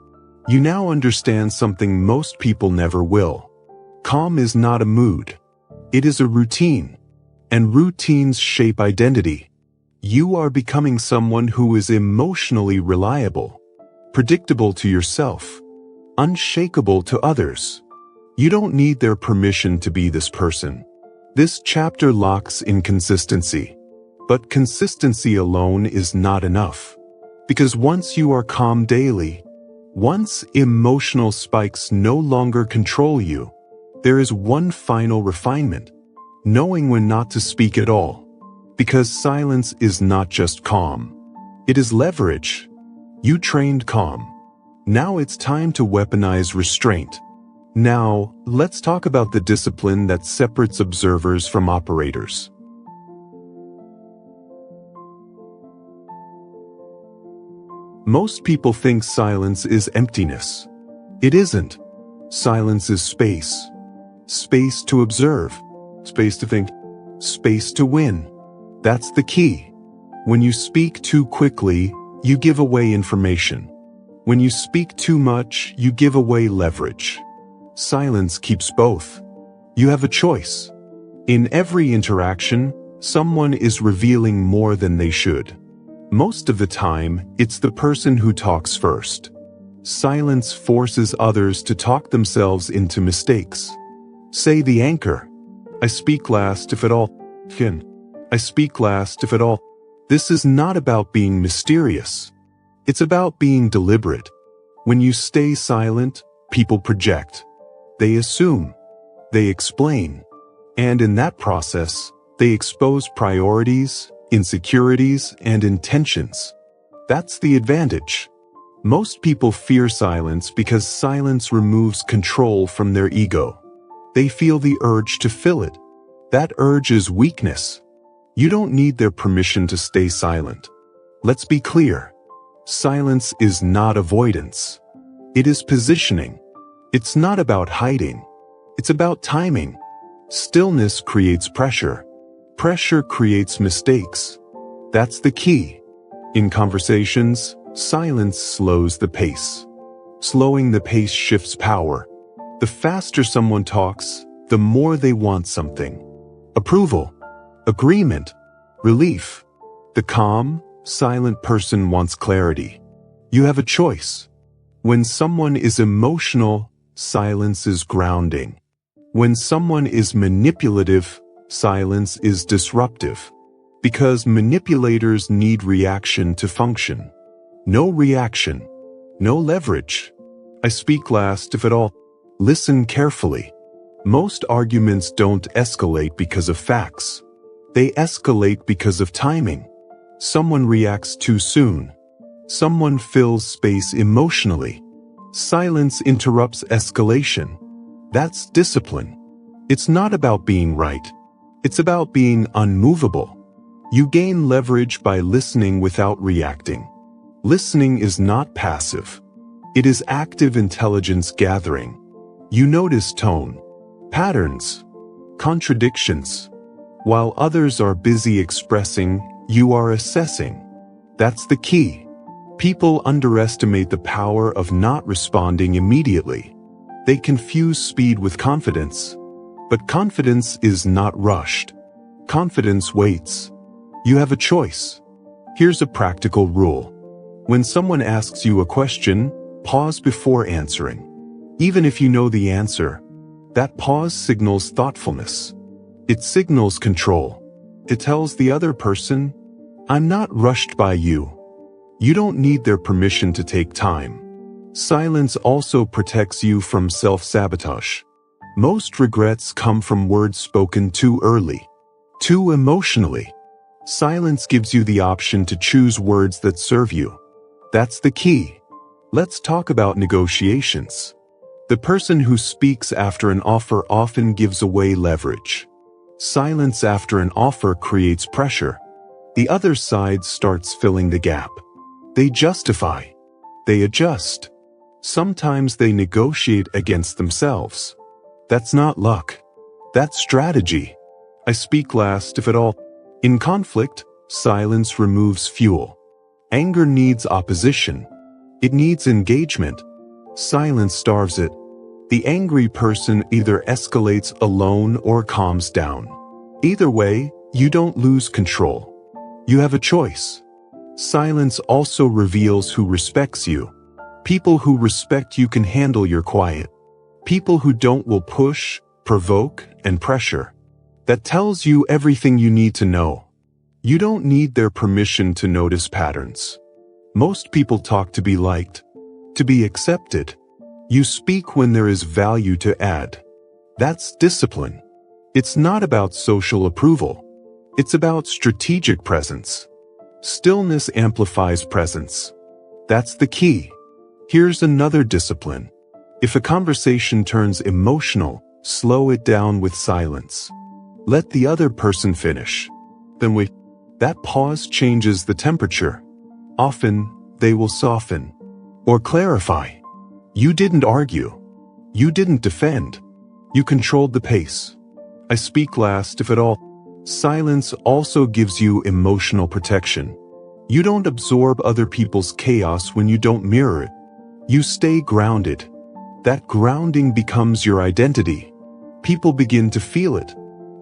You now understand something most people never will. Calm is not a mood. It is a routine. And routines shape identity. You are becoming someone who is emotionally reliable, predictable to yourself, unshakable to others. You don't need their permission to be this person. This chapter locks in consistency. But consistency alone is not enough. Because once you are calm daily, once emotional spikes no longer control you, there is one final refinement: knowing when not to speak at all. Because silence is not just calm. It is leverage. You trained calm. Now it's time to weaponize restraint. Now, let's talk about the discipline that separates observers from operators. Most people think silence is emptiness. It isn't. Silence is space. Space to observe. Space to think. Space to win. That's the key. When you speak too quickly, you give away information. When you speak too much, you give away leverage. Silence keeps both. You have a choice. In every interaction, someone is revealing more than they should. Most of the time, it's the person who talks first. Silence forces others to talk themselves into mistakes. Say the anchor. I speak last if at all. I speak last if at all. This is not about being mysterious. It's about being deliberate. When you stay silent, people project. They assume. They explain. And in that process, they expose priorities, insecurities, and intentions. That's the advantage. Most people fear silence because silence removes control from their ego. They feel the urge to fill it. That urge is weakness. You don't need their permission to stay silent. Let's be clear. Silence is not avoidance. It is positioning. It's not about hiding. It's about timing. Stillness creates pressure. Pressure creates mistakes. That's the key. In conversations, silence slows the pace. Slowing the pace shifts power. The faster someone talks, the more they want something. Approval, agreement, relief. The calm, silent person wants clarity. You have a choice. When someone is emotional, silence is grounding. When someone is manipulative, silence is disruptive. Because manipulators need reaction to function. No reaction, no leverage. I speak last if at all. Listen carefully. Most arguments don't escalate because of facts. They escalate because of timing. Someone reacts too soon. Someone fills space emotionally. Silence interrupts escalation. That's discipline. It's not about being right. It's about being unmovable. You gain leverage by listening without reacting. Listening is not passive. It is active intelligence gathering. You notice tone, patterns, contradictions. While others are busy expressing, you are assessing. That's the key. People underestimate the power of not responding immediately. They confuse speed with confidence. But confidence is not rushed. Confidence waits. You have a choice. Here's a practical rule. When someone asks you a question, pause before answering. Even if you know the answer, that pause signals thoughtfulness. It signals control. It tells the other person, I'm not rushed by you. You don't need their permission to take time. Silence also protects you from self-sabotage. Most regrets come from words spoken too early, too emotionally. Silence gives you the option to choose words that serve you. That's the key. Let's talk about negotiations. The person who speaks after an offer often gives away leverage. Silence after an offer creates pressure. The other side starts filling the gap. They justify. They adjust. Sometimes they negotiate against themselves. That's not luck. That's strategy. I speak last if at all. In conflict, silence removes fuel. Anger needs opposition. It needs engagement. Silence starves it. The angry person either escalates alone or calms down. Either way, you don't lose control. You have a choice. Silence also reveals who respects you. People who respect you can handle your quiet. People who don't will push, provoke, and pressure. That tells you everything you need to know. You don't need their permission to notice patterns. Most people talk to be liked, to be accepted. You speak when there is value to add. That's discipline. It's not about social approval. It's about strategic presence. Stillness amplifies presence. That's the key. Here's another discipline. If a conversation turns emotional, slow it down with silence. Let the other person finish. Then that pause changes the temperature. Often, they will soften or clarify. You didn't argue. You didn't defend. You controlled the pace. I speak last if at all. Silence also gives you emotional protection. You don't absorb other people's chaos when you don't mirror it. You stay grounded. That grounding becomes your identity. People begin to feel it.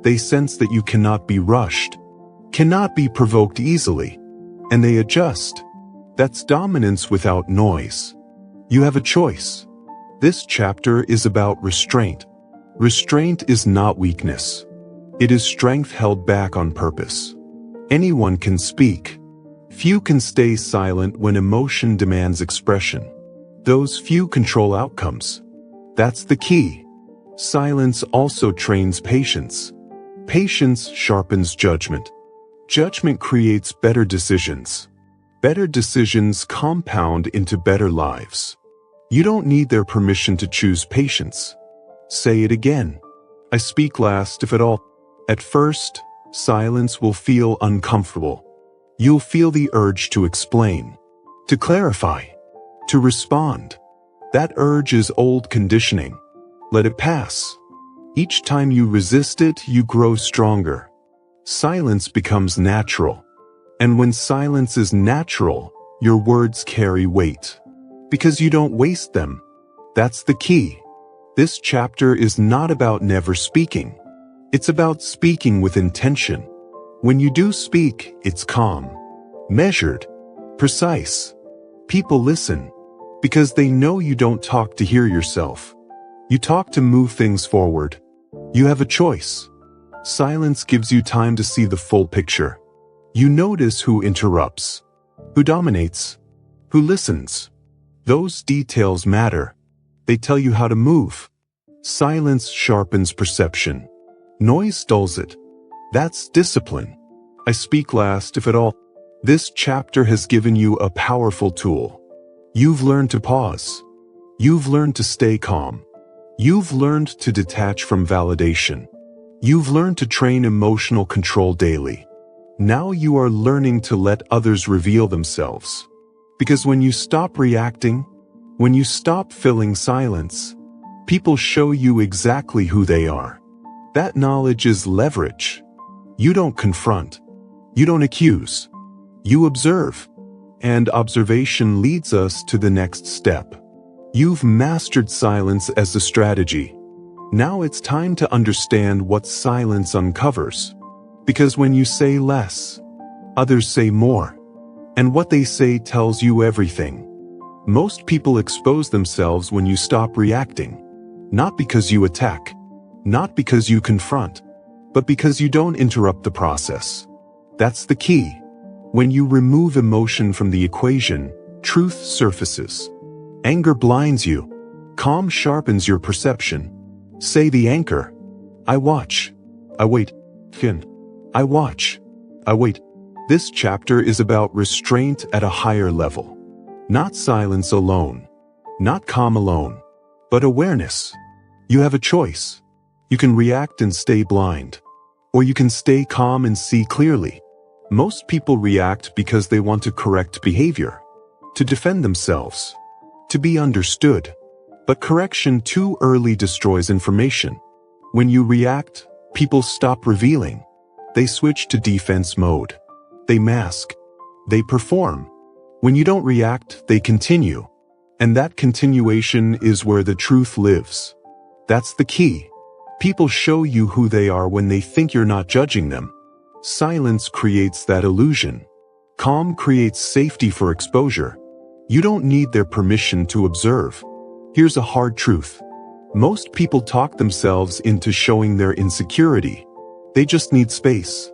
They sense that you cannot be rushed, cannot be provoked easily, and they adjust. That's dominance without noise. You have a choice. This chapter is about restraint. Restraint is not weakness. It is strength held back on purpose. Anyone can speak. Few can stay silent when emotion demands expression. Those few control outcomes. That's the key. Silence also trains patience. Patience sharpens judgment. Judgment creates better decisions. Better decisions compound into better lives. You don't need their permission to choose patience. Say it again. I speak last if at all. At first, silence will feel uncomfortable. You'll feel the urge to explain, to clarify, to respond. That urge is old conditioning. Let it pass. Each time you resist it, you grow stronger. Silence becomes natural. And when silence is natural, your words carry weight. Because you don't waste them. That's the key. This chapter is not about never speaking. It's about speaking with intention. When you do speak, it's calm, measured, precise. People listen because they know you don't talk to hear yourself. You talk to move things forward. You have a choice. Silence gives you time to see the full picture. You notice who interrupts, who dominates, who listens. Those details matter. They tell you how to move. Silence sharpens perception. Noise dulls it. That's discipline. I speak last if at all. This chapter has given you a powerful tool. You've learned to pause. You've learned to stay calm. You've learned to detach from validation. You've learned to train emotional control daily. Now you are learning to let others reveal themselves. Because when you stop reacting, when you stop filling silence, people show you exactly who they are. That knowledge is leverage. You don't confront. You don't accuse. You observe. And observation leads us to the next step. You've mastered silence as a strategy. Now it's time to understand what silence uncovers. Because when you say less, others say more. And what they say tells you everything. Most people expose themselves when you stop reacting. Not because you attack. Not because you confront. But because you don't interrupt the process. That's the key. When you remove emotion from the equation, truth surfaces. Anger blinds you. Calm sharpens your perception. Say the anchor. I watch. I wait. I watch. I wait. This chapter is about restraint at a higher level. Not silence alone. Not calm alone. But awareness. You have a choice. You can react and stay blind. Or you can stay calm and see clearly. Most people react because they want to correct behavior. To defend themselves. To be understood. But correction too early destroys information. When you react, people stop revealing. They switch to defense mode. They mask. They perform. When you don't react, they continue. And that continuation is where the truth lives. That's the key. People show you who they are when they think you're not judging them. Silence creates that illusion. Calm creates safety for exposure. You don't need their permission to observe. Here's a hard truth. Most people talk themselves into showing their insecurity. They just need space.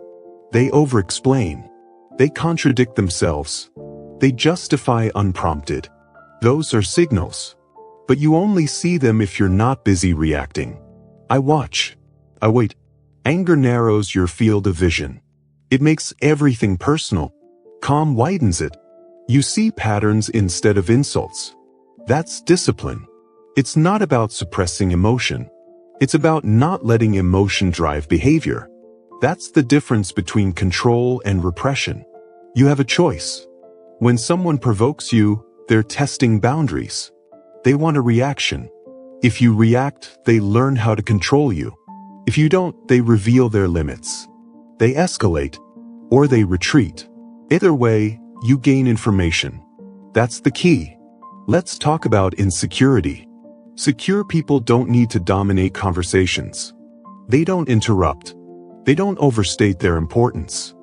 They over-explain. They contradict themselves. They justify unprompted. Those are signals. But you only see them if you're not busy reacting. I watch. I wait. Anger narrows your field of vision. It makes everything personal. Calm widens it. You see patterns instead of insults. That's discipline. It's not about suppressing emotion. It's about not letting emotion drive behavior. That's the difference between control and repression. You have a choice. When someone provokes you, they're testing boundaries. They want a reaction. If you react, they learn how to control you. If you don't, they reveal their limits. They escalate, or they retreat. Either way, you gain information. That's the key. Let's talk about insecurity. Secure people don't need to dominate conversations. They don't interrupt. They don't overstate their importance.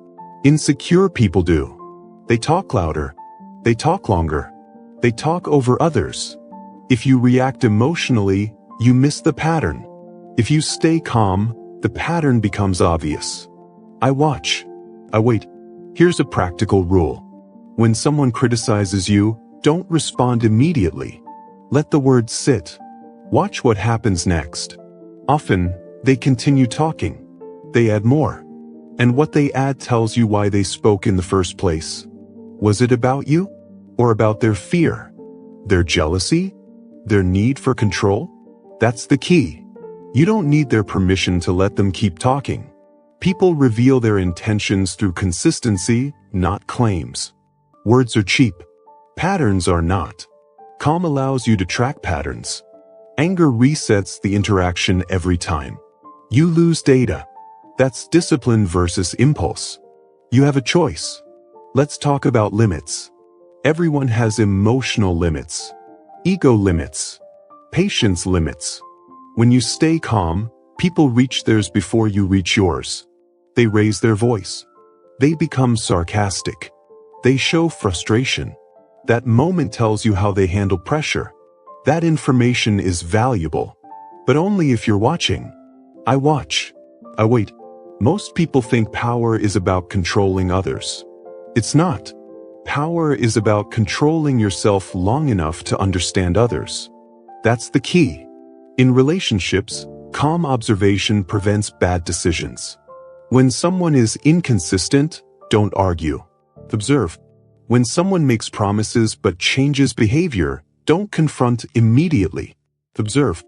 Insecure people do. They talk louder. They talk longer. They talk over others. If you react emotionally, you miss the pattern. If you stay calm, the pattern becomes obvious. I watch. I wait. Here's a practical rule. When someone criticizes you, don't respond immediately. Let the words sit. Watch what happens next. Often, they continue talking. They add more. And what they add tells you why they spoke in the first place. Was it about you? Or about their fear? Their jealousy? Their need for control? That's the key. You don't need their permission to let them keep talking. People reveal their intentions through consistency, not claims. Words are cheap. Patterns are not. Calm allows you to track patterns. Anger resets the interaction every time. You lose data. That's discipline versus impulse. You have a choice. Let's talk about limits. Everyone has emotional limits, ego limits, patience limits. When you stay calm, people reach theirs before you reach yours. They raise their voice. They become sarcastic. They show frustration. That moment tells you how they handle pressure. That information is valuable, but only if you're watching. I watch. I wait. Most people think power is about controlling others. It's not. Power is about controlling yourself long enough to understand others. That's the key. In relationships, calm observation prevents bad decisions. When someone is inconsistent, don't argue. Observe. When someone makes promises but changes behavior, don't confront immediately. Observe.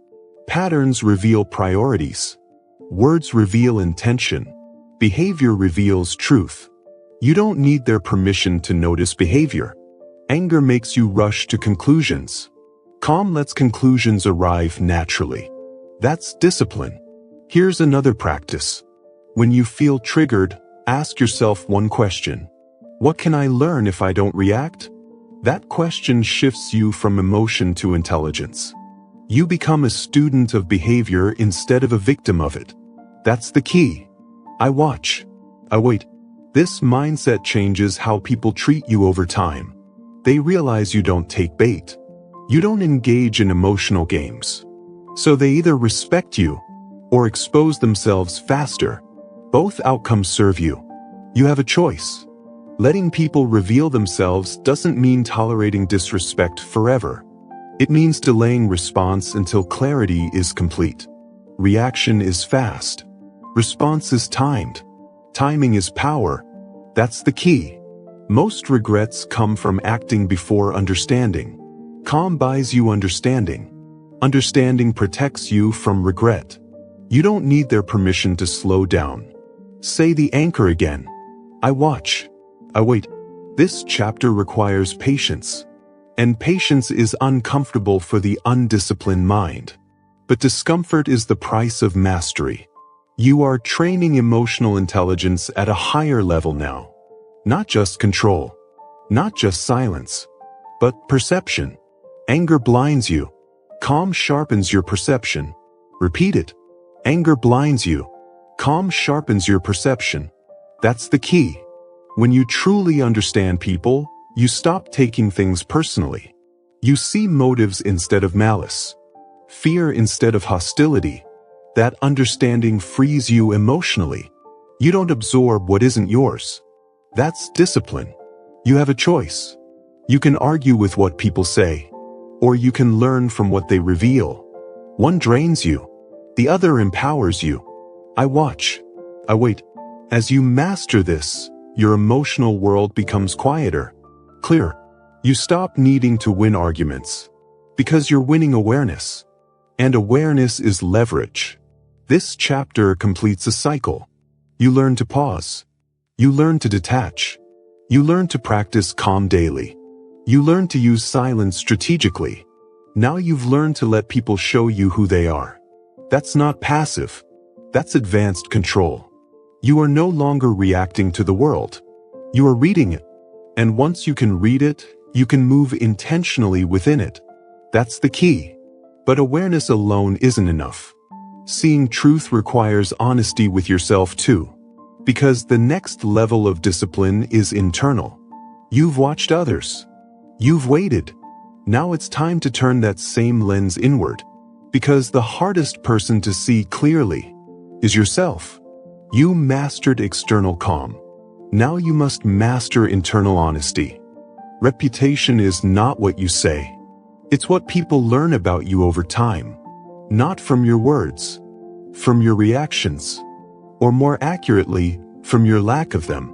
Patterns reveal priorities. Words reveal intention. Behavior reveals truth. You don't need their permission to notice behavior. Anger makes you rush to conclusions. Calm lets conclusions arrive naturally. That's discipline. Here's another practice. When you feel triggered, ask yourself one question. What can I learn if I don't react? That question shifts you from emotion to intelligence. You become a student of behavior instead of a victim of it. That's the key. I watch. I wait. This mindset changes how people treat you over time. They realize you don't take bait. You don't engage in emotional games. So they either respect you or expose themselves faster. Both outcomes serve you. You have a choice. Letting people reveal themselves doesn't mean tolerating disrespect forever. It means delaying response until clarity is complete. Reaction is fast. Response is timed. Timing is power. That's the key. Most regrets come from acting before understanding. Calm buys you understanding. Understanding protects you from regret. You don't need their permission to slow down. Say the anchor again. I watch. I wait. This chapter requires patience. And patience is uncomfortable for the undisciplined mind. But discomfort is the price of mastery. You are training emotional intelligence at a higher level now. Not just control. Not just silence. But perception. Anger blinds you. Calm sharpens your perception. Repeat it. Anger blinds you. Calm sharpens your perception. That's the key. When you truly understand people, you stop taking things personally. You see motives instead of malice. Fear instead of hostility. That understanding frees you emotionally. You don't absorb what isn't yours. That's discipline. You have a choice. You can argue with what people say, or you can learn from what they reveal. One drains you. The other empowers you. I watch. I wait. As you master this, your emotional world becomes quieter, clearer. You stop needing to win arguments, because you're winning awareness. And awareness is leverage. This chapter completes a cycle. You learn to pause. You learn to detach. You learn to practice calm daily. You learn to use silence strategically. Now you've learned to let people show you who they are. That's not passive. That's advanced control. You are no longer reacting to the world. You are reading it. And once you can read it, you can move intentionally within it. That's the key. But awareness alone isn't enough. Seeing truth requires honesty with yourself too. Because the next level of discipline is internal. You've watched others. You've waited. Now it's time to turn that same lens inward. Because the hardest person to see clearly is yourself. You mastered external calm. Now you must master internal honesty. Reputation is not what you say. It's what people learn about you over time. Not from your words, from your reactions, or more accurately, from your lack of them.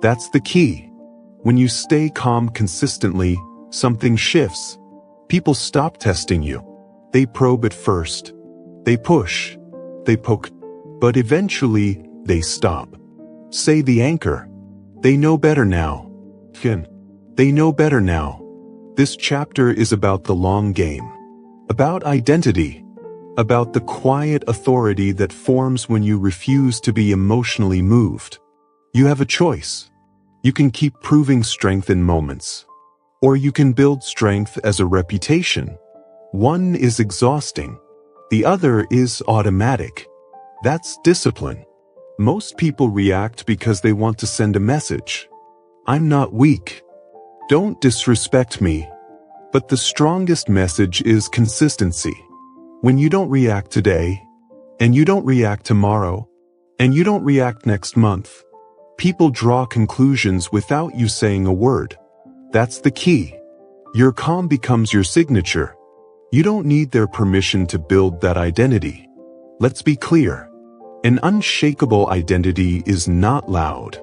That's the key. When you stay calm consistently, something shifts. People stop testing you. They probe at first. They push. They poke. But eventually, they stop. Say the anchor. They know better now. They know better now. This chapter is about the long game. About identity. About the quiet authority that forms when you refuse to be emotionally moved. You have a choice. You can keep proving strength in moments. Or you can build strength as a reputation. One is exhausting. The other is automatic. That's discipline. Most people react because they want to send a message. I'm not weak. Don't disrespect me. But the strongest message is consistency. When you don't react today, and you don't react tomorrow, and you don't react next month, people draw conclusions without you saying a word. That's the key. Your calm becomes your signature. You don't need their permission to build that identity. Let's be clear. An unshakable identity is not loud.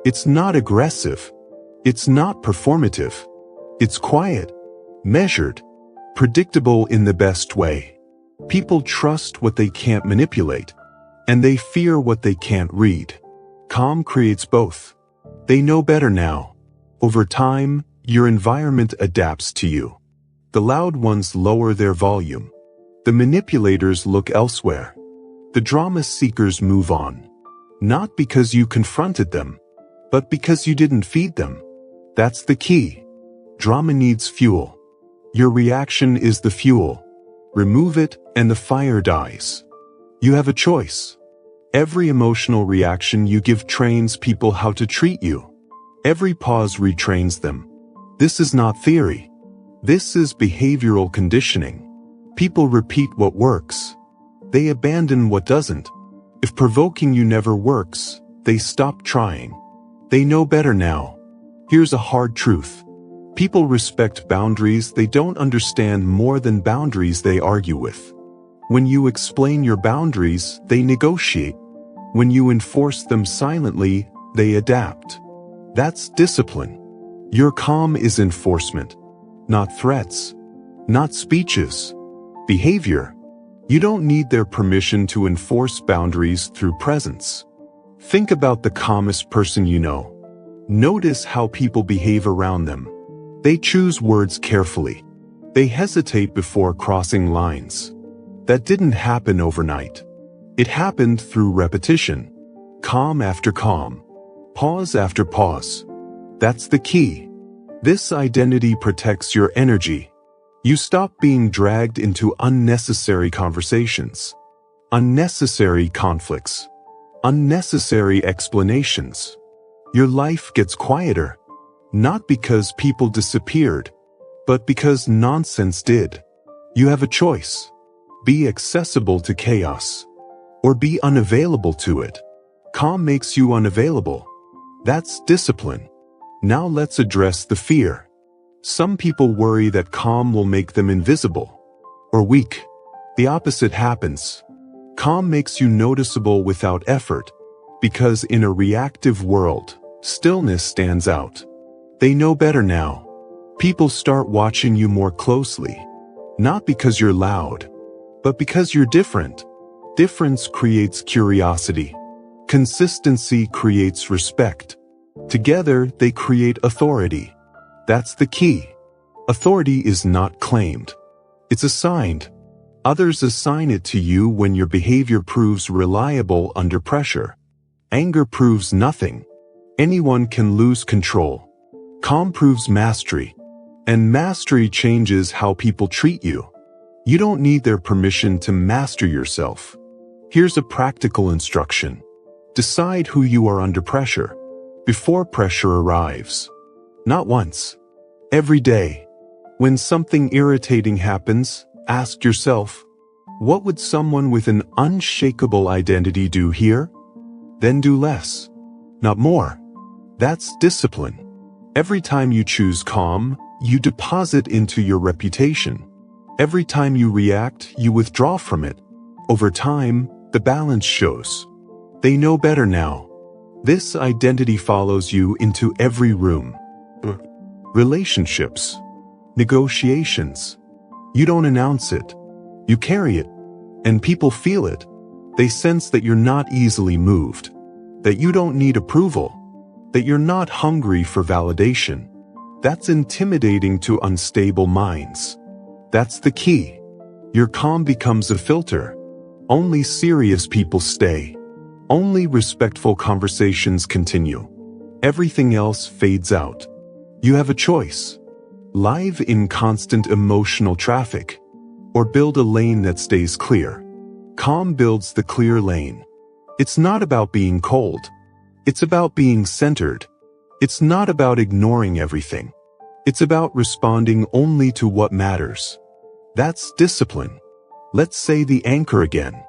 It's not aggressive. It's not performative. It's quiet, measured, predictable in the best way. People trust what they can't manipulate, and they fear what they can't read. Calm creates both. They know better now. Over time, your environment adapts to you. The loud ones lower their volume. The manipulators look elsewhere. The drama seekers move on. Not because you confronted them, but because you didn't feed them. That's the key. Drama needs fuel. Your reaction is the fuel. Remove it, and the fire dies. You have a choice. Every emotional reaction you give trains people how to treat you. Every pause retrains them. This is not theory. This is behavioral conditioning. People repeat what works. They abandon what doesn't. If provoking you never works, they stop trying. They know better now. Here's a hard truth. People respect boundaries they don't understand more than boundaries they argue with. When you explain your boundaries, they negotiate. When you enforce them silently, they adapt. That's discipline. Your calm is enforcement. Not threats. Not speeches. Behavior. You don't need their permission to enforce boundaries through presence. Think about the calmest person you know. Notice how people behave around them. They choose words carefully. They hesitate before crossing lines. That didn't happen overnight. It happened through repetition. Calm after calm. Pause after pause. That's the key. This identity protects your energy. You stop being dragged into unnecessary conversations, unnecessary conflicts, unnecessary explanations. Your life gets quieter, not because people disappeared, but because nonsense did. You have a choice. Be accessible to chaos, or be unavailable to it. Calm makes you unavailable. That's discipline. Now let's address the fear. Some people worry that calm will make them invisible or weak. The opposite happens. Calm makes you noticeable without effort, because in a reactive world, stillness stands out. They know better now. People start watching you more closely, not because you're loud, but because you're different. Difference creates curiosity. Consistency creates respect. Together, they create authority. That's the key. Authority is not claimed. It's assigned. Others assign it to you when your behavior proves reliable under pressure. Anger proves nothing. Anyone can lose control. Calm proves mastery. And mastery changes how people treat you. You don't need their permission to master yourself. Here's a practical instruction. Decide who you are under pressure, before pressure arrives. Not once. Every day. When something irritating happens, ask yourself, what would someone with an unshakable identity do here? Then do less, not more. That's discipline. Every time you choose calm, you deposit into your reputation. Every time you react, you withdraw from it. Over time, the balance shows. They know better now. This identity follows you into every room. Relationships. Negotiations. You don't announce it. You carry it. And people feel it. They sense that you're not easily moved. That you don't need approval. That you're not hungry for validation. That's intimidating to unstable minds. That's the key. Your calm becomes a filter. Only serious people stay. Only respectful conversations continue. Everything else fades out. You have a choice. Live in constant emotional traffic, or build a lane that stays clear. Calm builds the clear lane. It's not about being cold. It's about being centered. It's not about ignoring everything. It's about responding only to what matters. That's discipline. Let's say the anchor again.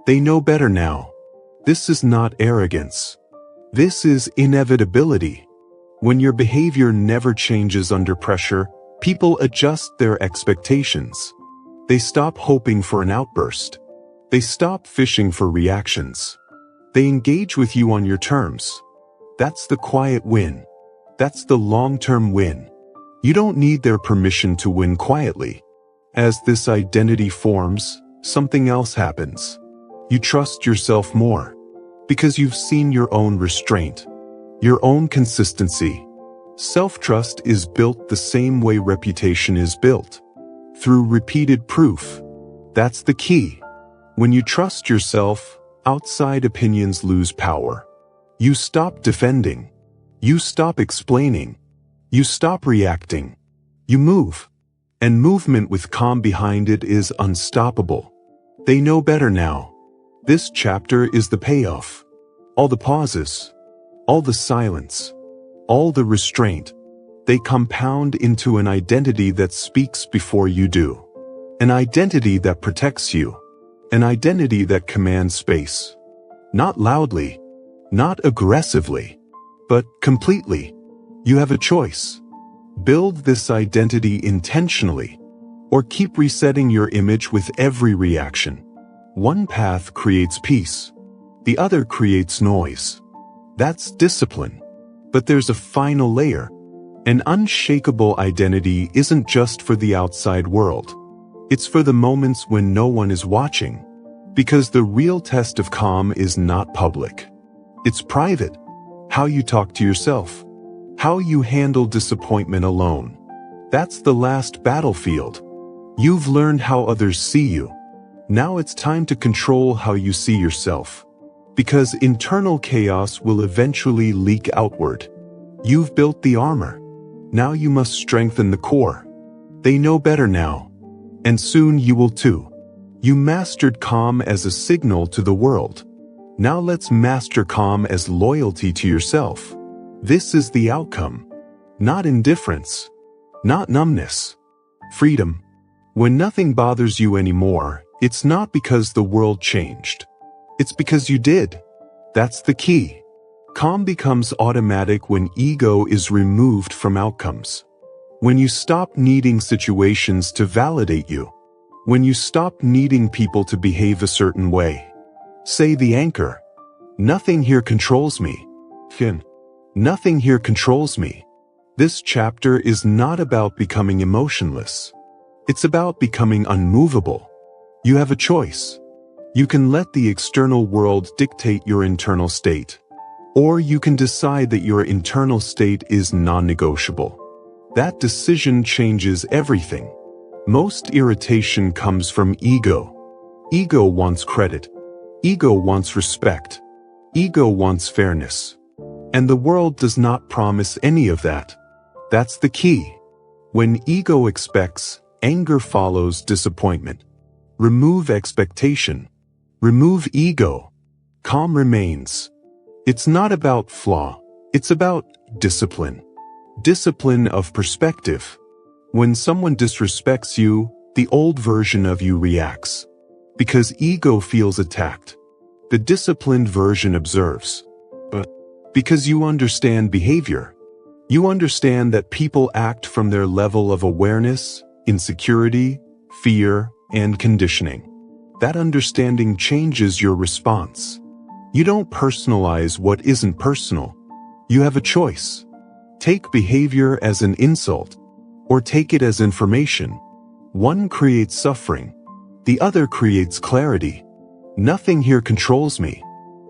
They know better now. This is not arrogance. This is inevitability. When your behavior never changes under pressure, people adjust their expectations. They stop hoping for an outburst. They stop fishing for reactions. They engage with you on your terms. That's the quiet win. That's the long-term win. You don't need their permission to win quietly. As this identity forms, something else happens. You trust yourself more. Because you've seen your own restraint. Your own consistency. Self-trust is built the same way reputation is built. Through repeated proof. That's the key. When you trust yourself, outside opinions lose power. You stop defending. You stop explaining. You stop reacting. You move. And movement with calm behind it is unstoppable. They know better now. This chapter is the payoff. All the pauses. All the silence. All the restraint. They compound into an identity that speaks before you do. An identity that protects you. An identity that commands space. Not loudly. Not aggressively. But completely. You have a choice. Build this identity intentionally. Or keep resetting your image with every reaction. One path creates peace. The other creates noise. That's discipline. But there's a final layer. An unshakable identity isn't just for the outside world. It's for the moments when no one is watching. Because the real test of calm is not public. It's private. How you talk to yourself. How you handle disappointment alone. That's the last battlefield. You've learned how others see you. Now it's time to control how you see yourself. Because internal chaos will eventually leak outward. You've built the armor. Now you must strengthen the core. They know better now. And soon you will too. You mastered calm as a signal to the world. Now let's master calm as loyalty to yourself. This is the outcome. Not indifference. Not numbness. Freedom. When nothing bothers you anymore, it's not because the world changed. It's because you did. That's the key. Calm becomes automatic when ego is removed from outcomes. When you stop needing situations to validate you. When you stop needing people to behave a certain way. Say the anchor. Nothing here controls me. Nothing here controls me. This chapter is not about becoming emotionless. It's about becoming unmovable. You have a choice. You can let the external world dictate your internal state. Or you can decide that your internal state is non-negotiable. That decision changes everything. Most irritation comes from ego. Ego wants credit. Ego wants respect. Ego wants fairness. And the world does not promise any of that. That's the key. When ego expects, anger follows disappointment. Remove expectation. Remove ego. Calm remains. It's not about flaw. It's about discipline. Discipline of perspective. When someone disrespects you, the old version of you reacts. Because ego feels attacked. The disciplined version observes. But because you understand behavior. You understand that people act from their level of awareness, insecurity, fear, and conditioning. That understanding changes your response. You don't personalize what isn't personal. You have a choice. Take behavior as an insult, or take it as information. One creates suffering, the other creates clarity. Nothing here controls me.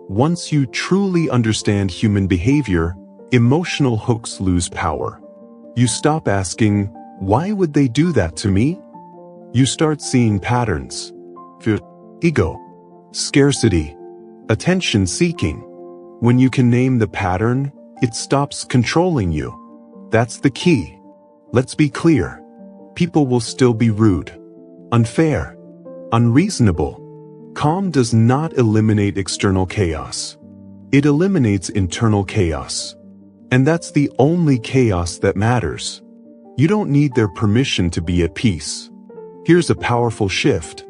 Once you truly understand human behavior, emotional hooks lose power. You stop asking, why would they do that to me? You start seeing patterns. Fear, ego, scarcity, attention seeking. When you can name the pattern, it stops controlling you. That's the key. Let's be clear. People will still be rude, unfair, unreasonable. Calm does not eliminate external chaos. It eliminates internal chaos. And that's the only chaos that matters. You don't need their permission to be at peace. Here's a powerful shift.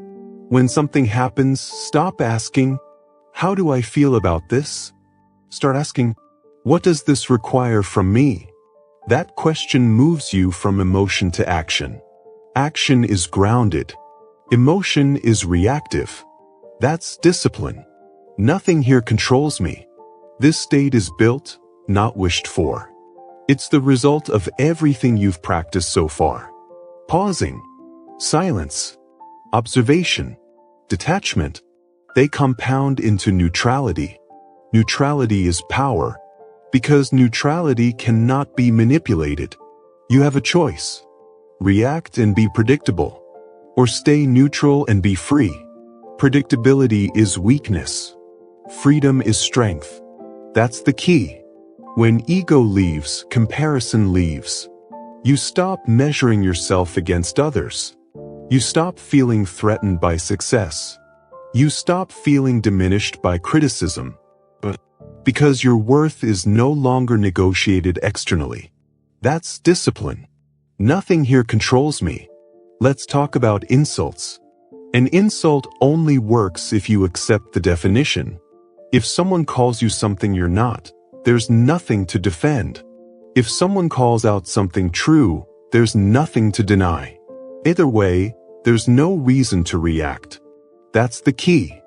When something happens, stop asking, how do I feel about this? Start asking, what does this require from me? That question moves you from emotion to action. Action is grounded. Emotion is reactive. That's discipline. Nothing here controls me. This state is built, not wished for. It's the result of everything you've practiced so far. Pausing, silence, observation, detachment. They compound into neutrality. Neutrality is power, because neutrality cannot be manipulated. You have a choice. React and be predictable, or stay neutral and be free. Predictability is weakness. Freedom is strength. That's the key. When ego leaves, comparison leaves. You stop measuring yourself against others. You stop feeling threatened by success. You stop feeling diminished by criticism. Because your worth is no longer negotiated externally. That's discipline. Nothing here controls me. Let's talk about insults. An insult only works if you accept the definition. If someone calls you something you're not, there's nothing to defend. If someone calls out something true, there's nothing to deny. Either way, there's no reason to react. That's the key.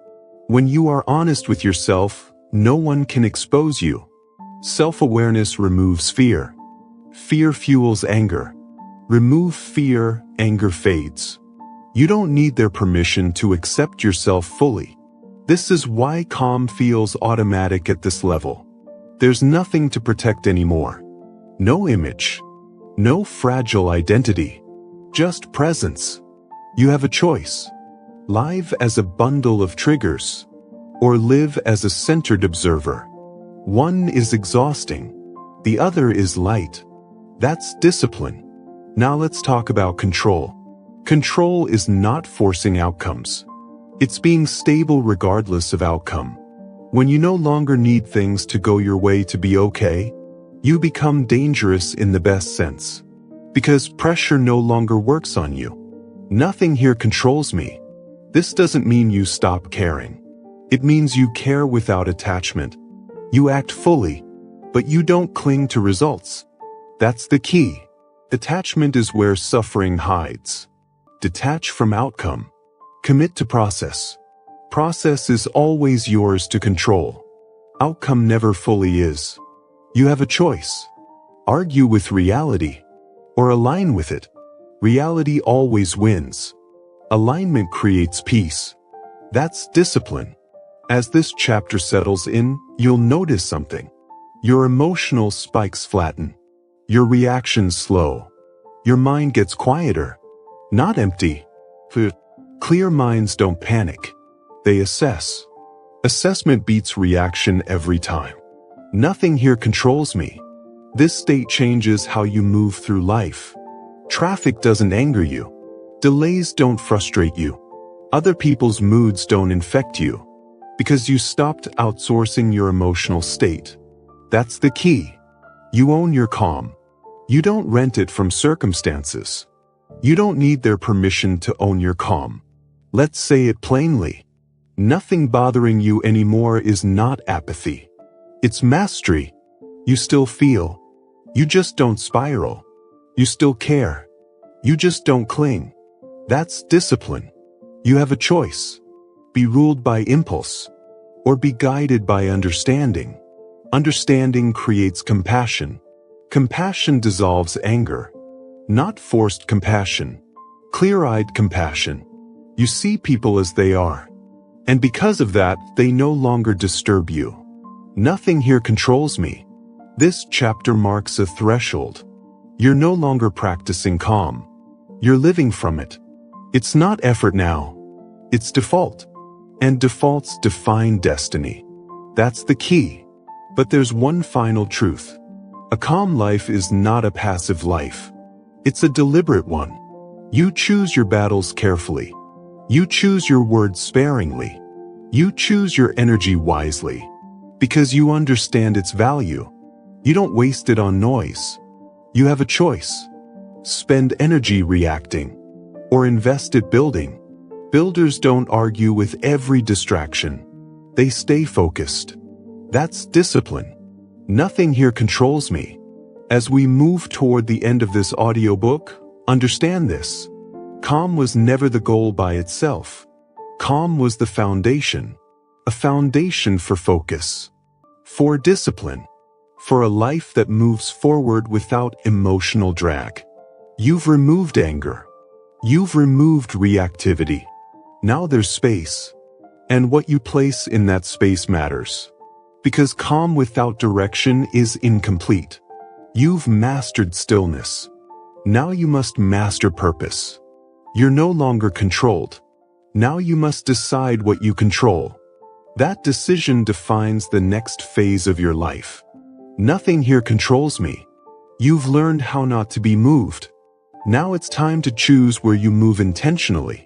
When you are honest with yourself, no one can expose you. Self-awareness removes fear. Fear fuels anger. Remove fear, anger fades. You don't need their permission to accept yourself fully. This is why calm feels automatic at this level. There's nothing to protect anymore. No image. No fragile identity. Just presence. You have a choice. Live as a bundle of triggers, or live as a centered observer. One is exhausting. The other is light. That's discipline. Now let's talk about control. Control is not forcing outcomes. It's being stable regardless of outcome. When you no longer need things to go your way to be okay, you become dangerous in the best sense. Because pressure no longer works on you. Nothing here controls me. This doesn't mean you stop caring. It means you care without attachment. You act fully, but you don't cling to results. That's the key. Attachment is where suffering hides. Detach from outcome. Commit to process. Process is always yours to control. Outcome never fully is. You have a choice. Argue with reality, or align with it. Reality always wins. Alignment creates peace. That's discipline. As this chapter settles in, you'll notice something. Your emotional spikes flatten. Your reactions slow. Your mind gets quieter. Not empty. Clear minds don't panic. They assess. Assessment beats reaction every time. Nothing here controls me. This state changes how you move through life. Traffic doesn't anger you. Delays don't frustrate you. Other people's moods don't infect you. Because you stopped outsourcing your emotional state. That's the key. You own your calm. You don't rent it from circumstances. You don't need their permission to own your calm. Let's say it plainly. Nothing bothering you anymore is not apathy. It's mastery. You still feel. You just don't spiral. You still care. You just don't cling. That's discipline. You have a choice. Be ruled by impulse, or be guided by understanding. Understanding creates compassion. Compassion dissolves anger. Not forced compassion. Clear-eyed compassion. You see people as they are. And because of that, they no longer disturb you. Nothing here controls me. This chapter marks a threshold. You're no longer practicing calm. You're living from it. It's not effort now. It's default. And defaults define destiny. That's the key. But there's one final truth. A calm life is not a passive life. It's a deliberate one. You choose your battles carefully. You choose your words sparingly. You choose your energy wisely. Because you understand its value. You don't waste it on noise. You have a choice. Spend energy reacting. Or invest it building. Builders don't argue with every distraction. They stay focused. That's discipline. Nothing here controls me. As we move toward the end of this audiobook, understand this. Calm was never the goal by itself. Calm was the foundation. A foundation for focus. For discipline. For a life that moves forward without emotional drag. You've removed anger. You've removed reactivity. Now there's space. And what you place in that space matters. Because calm without direction is incomplete. You've mastered stillness. Now you must master purpose. You're no longer controlled. Now you must decide what you control. That decision defines the next phase of your life. Nothing here controls me. You've learned how not to be moved. Now it's time to choose where you move intentionally.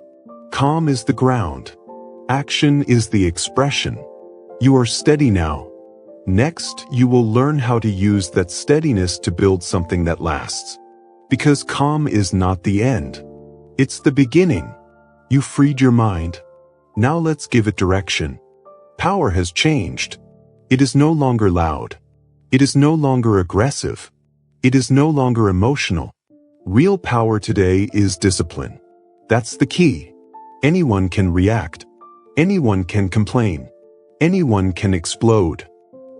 Calm is the ground. Action is the expression. You are steady now. Next, you will learn how to use that steadiness to build something that lasts. Because calm is not the end. It's the beginning. You freed your mind. Now let's give it direction. Power has changed. It is no longer loud. It is no longer aggressive. It is no longer emotional. Real power today is discipline. That's the key. Anyone can react. Anyone can complain. Anyone can explode.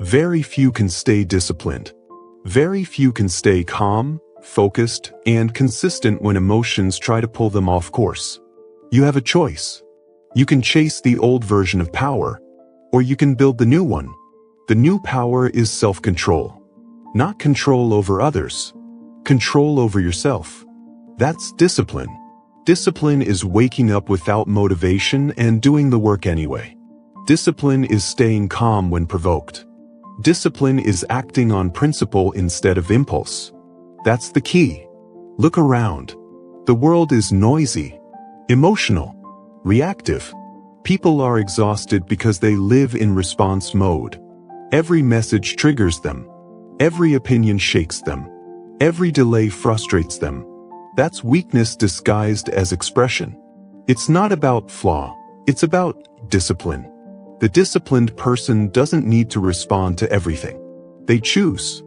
Very few can stay disciplined. Very few can stay calm, focused, and consistent when emotions try to pull them off course. You have a choice. You can chase the old version of power, or you can build the new one. The new power is self-control. Not control over others. Control over yourself. That's discipline. Discipline is waking up without motivation and doing the work anyway. Discipline is staying calm when provoked. Discipline is acting on principle instead of impulse. That's the key. Look around. The world is noisy, emotional, reactive. People are exhausted because they live in response mode. Every message triggers them. Every opinion shakes them. Every delay frustrates them. That's weakness disguised as expression. It's not about flaw. It's about discipline. The disciplined person doesn't need to respond to everything. They choose.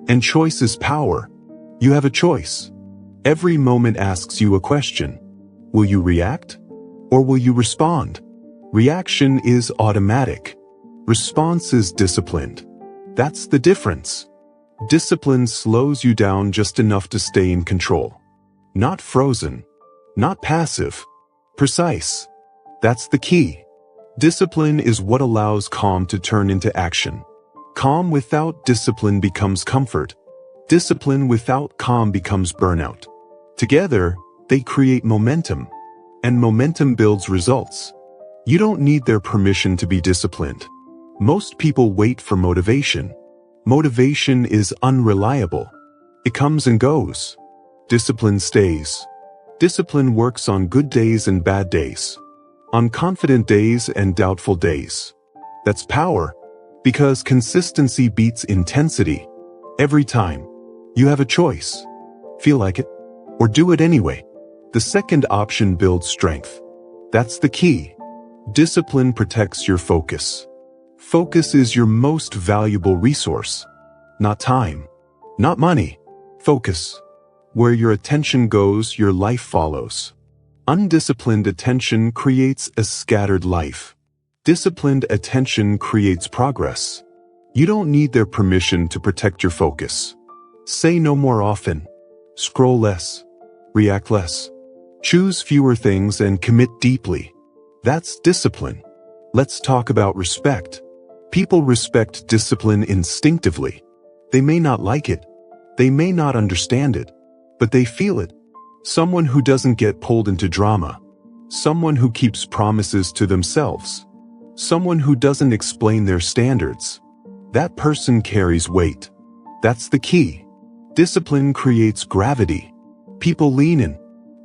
And choice is power. You have a choice. Every moment asks you a question. Will you react? Or will you respond? Reaction is automatic. Response is disciplined. That's the difference. Discipline slows you down just enough to stay in control. Not frozen. Not passive. Precise. That's the key. Discipline is what allows calm to turn into action. Calm without discipline becomes comfort. Discipline without calm becomes burnout. Together, they create momentum. And momentum builds results. You don't need their permission to be disciplined. Most people wait for motivation. Motivation is unreliable. It comes and goes. Discipline stays. Discipline works on good days and bad days. On confident days and doubtful days. That's power. Because consistency beats intensity. Every time. You have a choice. Feel like it? Or do it anyway. The second option builds strength. That's the key. Discipline protects your focus. Focus is your most valuable resource. Not time. Not money. Focus. Where your attention goes, your life follows. Undisciplined attention creates a scattered life. Disciplined attention creates progress. You don't need their permission to protect your focus. Say no more often. Scroll less. React less. Choose fewer things and commit deeply. That's discipline. Let's talk about respect. People respect discipline instinctively. They may not like it. They may not understand it. But they feel it. Someone who doesn't get pulled into drama. Someone who keeps promises to themselves. Someone who doesn't explain their standards. That person carries weight. That's the key. Discipline creates gravity. People lean in.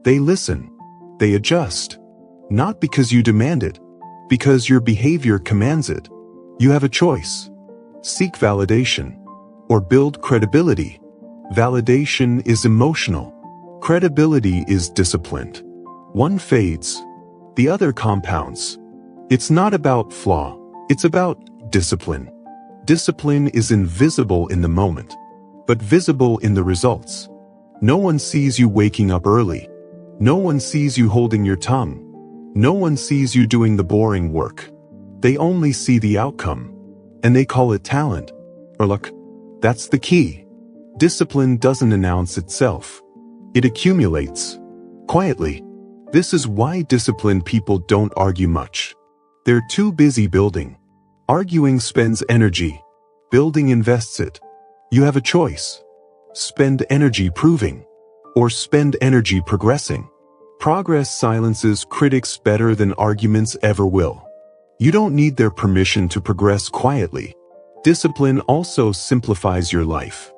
They listen. They adjust. Not because you demand it, because your behavior commands it. You have a choice. Seek validation or build credibility. Validation is emotional. Credibility is disciplined. One fades, the other compounds. It's not about flaw, it's about discipline. Discipline is invisible in the moment, but visible in the results. No one sees you waking up early. No one sees you holding your tongue. No one sees you doing the boring work. They only see the outcome, and they call it talent or luck. That's the key. Discipline doesn't announce itself. It accumulates quietly. This is why disciplined people don't argue much. They're too busy building. Arguing spends energy. Building invests it. You have a choice. Spend energy proving, or spend energy progressing. Progress silences critics better than arguments ever will. You don't need their permission to progress quietly. Discipline also simplifies your life.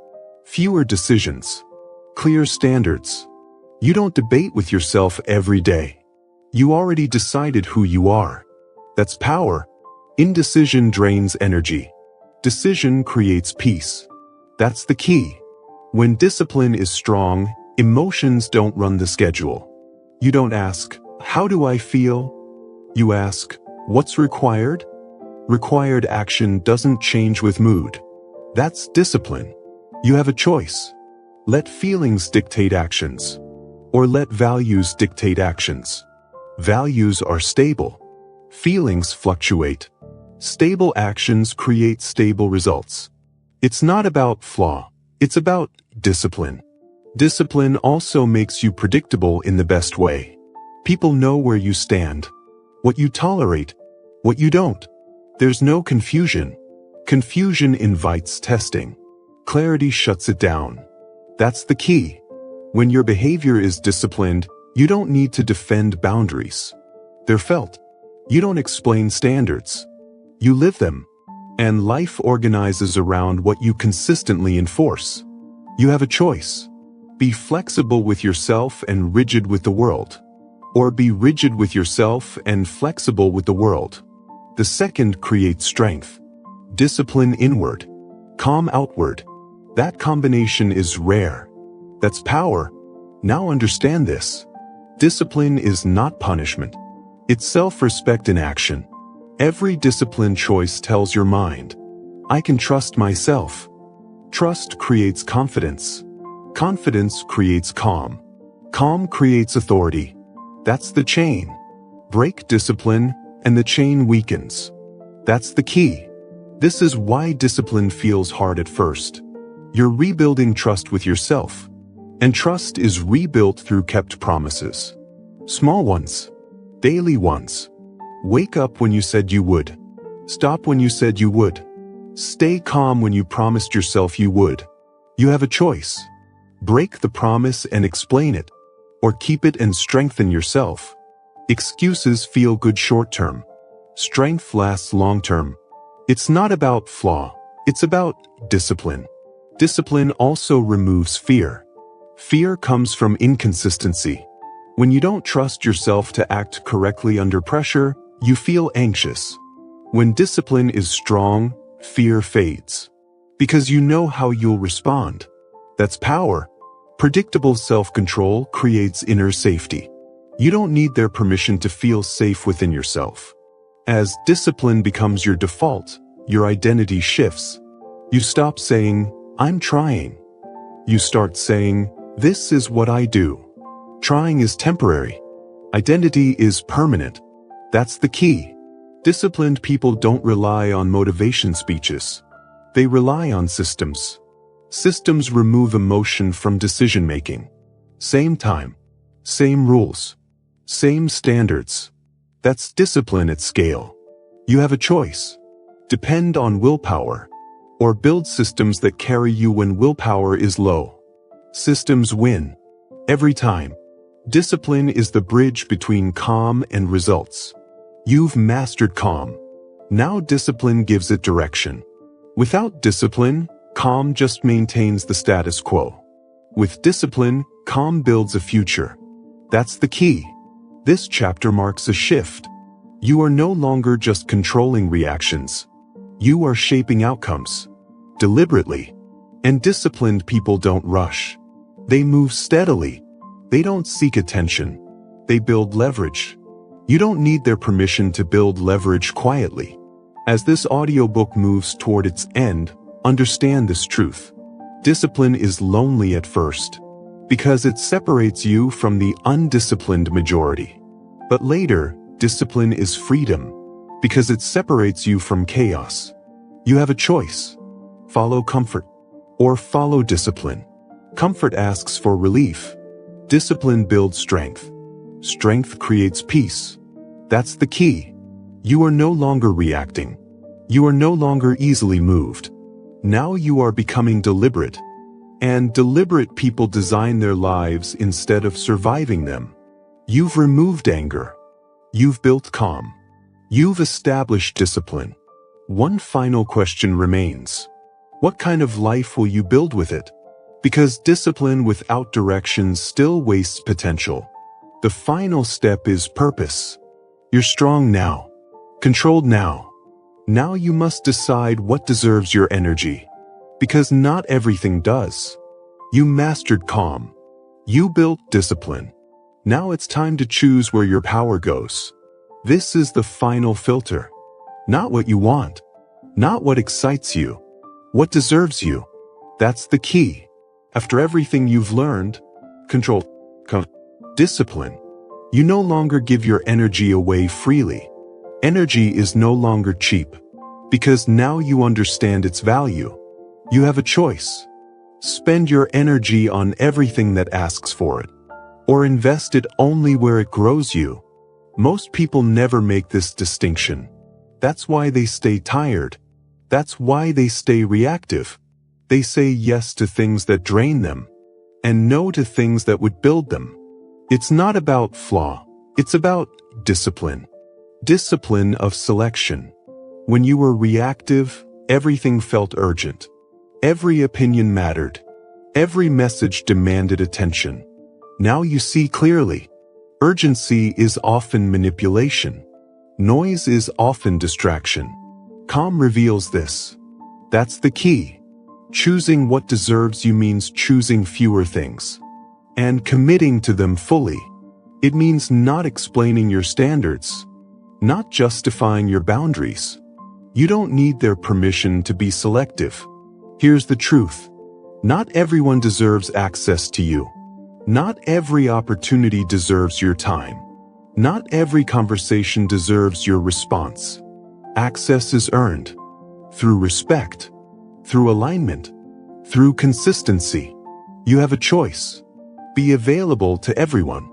Fewer decisions. Clear standards. You don't debate with yourself every day. You already decided who you are. That's power. Indecision drains energy. Decision creates peace. That's the key. When discipline is strong, emotions don't run the schedule. You don't ask, how do I feel? You ask, what's required? Required action doesn't change with mood. That's discipline. You have a choice. Let feelings dictate actions, or let values dictate actions. Values are stable. Feelings fluctuate. Stable actions create stable results. It's not about flaw, it's about discipline. Discipline also makes you predictable in the best way. People know where you stand, what you tolerate, what you don't. There's no confusion. Confusion invites testing. Clarity shuts it down. That's the key. When your behavior is disciplined, you don't need to defend boundaries. They're felt. You don't explain standards. You live them. And life organizes around what you consistently enforce. You have a choice. Be flexible with yourself and rigid with the world. Or be rigid with yourself and flexible with the world. The second creates strength. Discipline inward. Calm outward. That combination is rare. That's power. Now understand this. Discipline is not punishment. It's self-respect in action. Every disciplined choice tells your mind, I can trust myself. Trust creates confidence. Confidence creates calm. Calm creates authority. That's the chain. Break discipline, and the chain weakens. That's the key. This is why discipline feels hard at first. You're rebuilding trust with yourself. And trust is rebuilt through kept promises. Small ones. Daily ones. Wake up when you said you would. Stop when you said you would. Stay calm when you promised yourself you would. You have a choice. Break the promise and explain it. Or keep it and strengthen yourself. Excuses feel good short-term. Strength lasts long-term. It's not about flaw. It's about discipline. Discipline also removes fear. Fear comes from inconsistency. When you don't trust yourself to act correctly under pressure, you feel anxious. When discipline is strong, fear fades. Because you know how you'll respond. That's power. Predictable self-control creates inner safety. You don't need their permission to feel safe within yourself. As discipline becomes your default, your identity shifts. You stop saying, I'm trying. You start saying, this is what I do. Trying is temporary. Identity is permanent. That's the key. Disciplined people don't rely on motivation speeches. They rely on systems. Systems remove emotion from decision-making. Same time, same rules, same standards. That's discipline at scale. You have a choice. Depend on willpower, or build systems that carry you when willpower is low. Systems win. Every time. Discipline is the bridge between calm and results. You've mastered calm. Now discipline gives it direction. Without discipline, calm just maintains the status quo. With discipline, calm builds a future. That's the key. This chapter marks a shift. You are no longer just controlling reactions. You are shaping outcomes. Deliberately. And disciplined people don't rush. They move steadily. They don't seek attention. They build leverage. You don't need their permission to build leverage quietly. As this audiobook moves toward its end, understand this truth. Discipline is lonely at first, because it separates you from the undisciplined majority. But later, discipline is freedom, because it separates you from chaos. You have a choice. Follow comfort, or follow discipline. Comfort asks for relief. Discipline builds strength. Strength creates peace. That's the key. You are no longer reacting. You are no longer easily moved. Now you are becoming deliberate. And deliberate people design their lives instead of surviving them. You've removed anger. You've built calm. You've established discipline. One final question remains. What kind of life will you build with it? Because discipline without direction still wastes potential. The final step is purpose. You're strong now. Controlled now. Now you must decide what deserves your energy. Because not everything does. You mastered calm. You built discipline. Now it's time to choose where your power goes. This is the final filter. Not what you want. Not what excites you. What deserves you. That's the key. After everything you've learned, control, discipline, you no longer give your energy away freely. Energy is no longer cheap. Because now you understand its value. You have a choice. Spend your energy on everything that asks for it. Or invest it only where it grows you. Most people never make this distinction. That's why they stay tired. That's why they stay reactive. They say yes to things that drain them, and no to things that would build them. It's not about flaw. It's about discipline. Discipline of selection. When you were reactive, everything felt urgent. Every opinion mattered. Every message demanded attention. Now you see clearly. Urgency is often manipulation. Noise is often distraction. Calm reveals this. That's the key. Choosing what deserves you means choosing fewer things. And committing to them fully. It means not explaining your standards. Not justifying your boundaries. You don't need their permission to be selective. Here's the truth. Not everyone deserves access to you. Not every opportunity deserves your time. Not every conversation deserves your response. Access is earned. Through respect. Through alignment. Through consistency. You have a choice. Be available to everyone.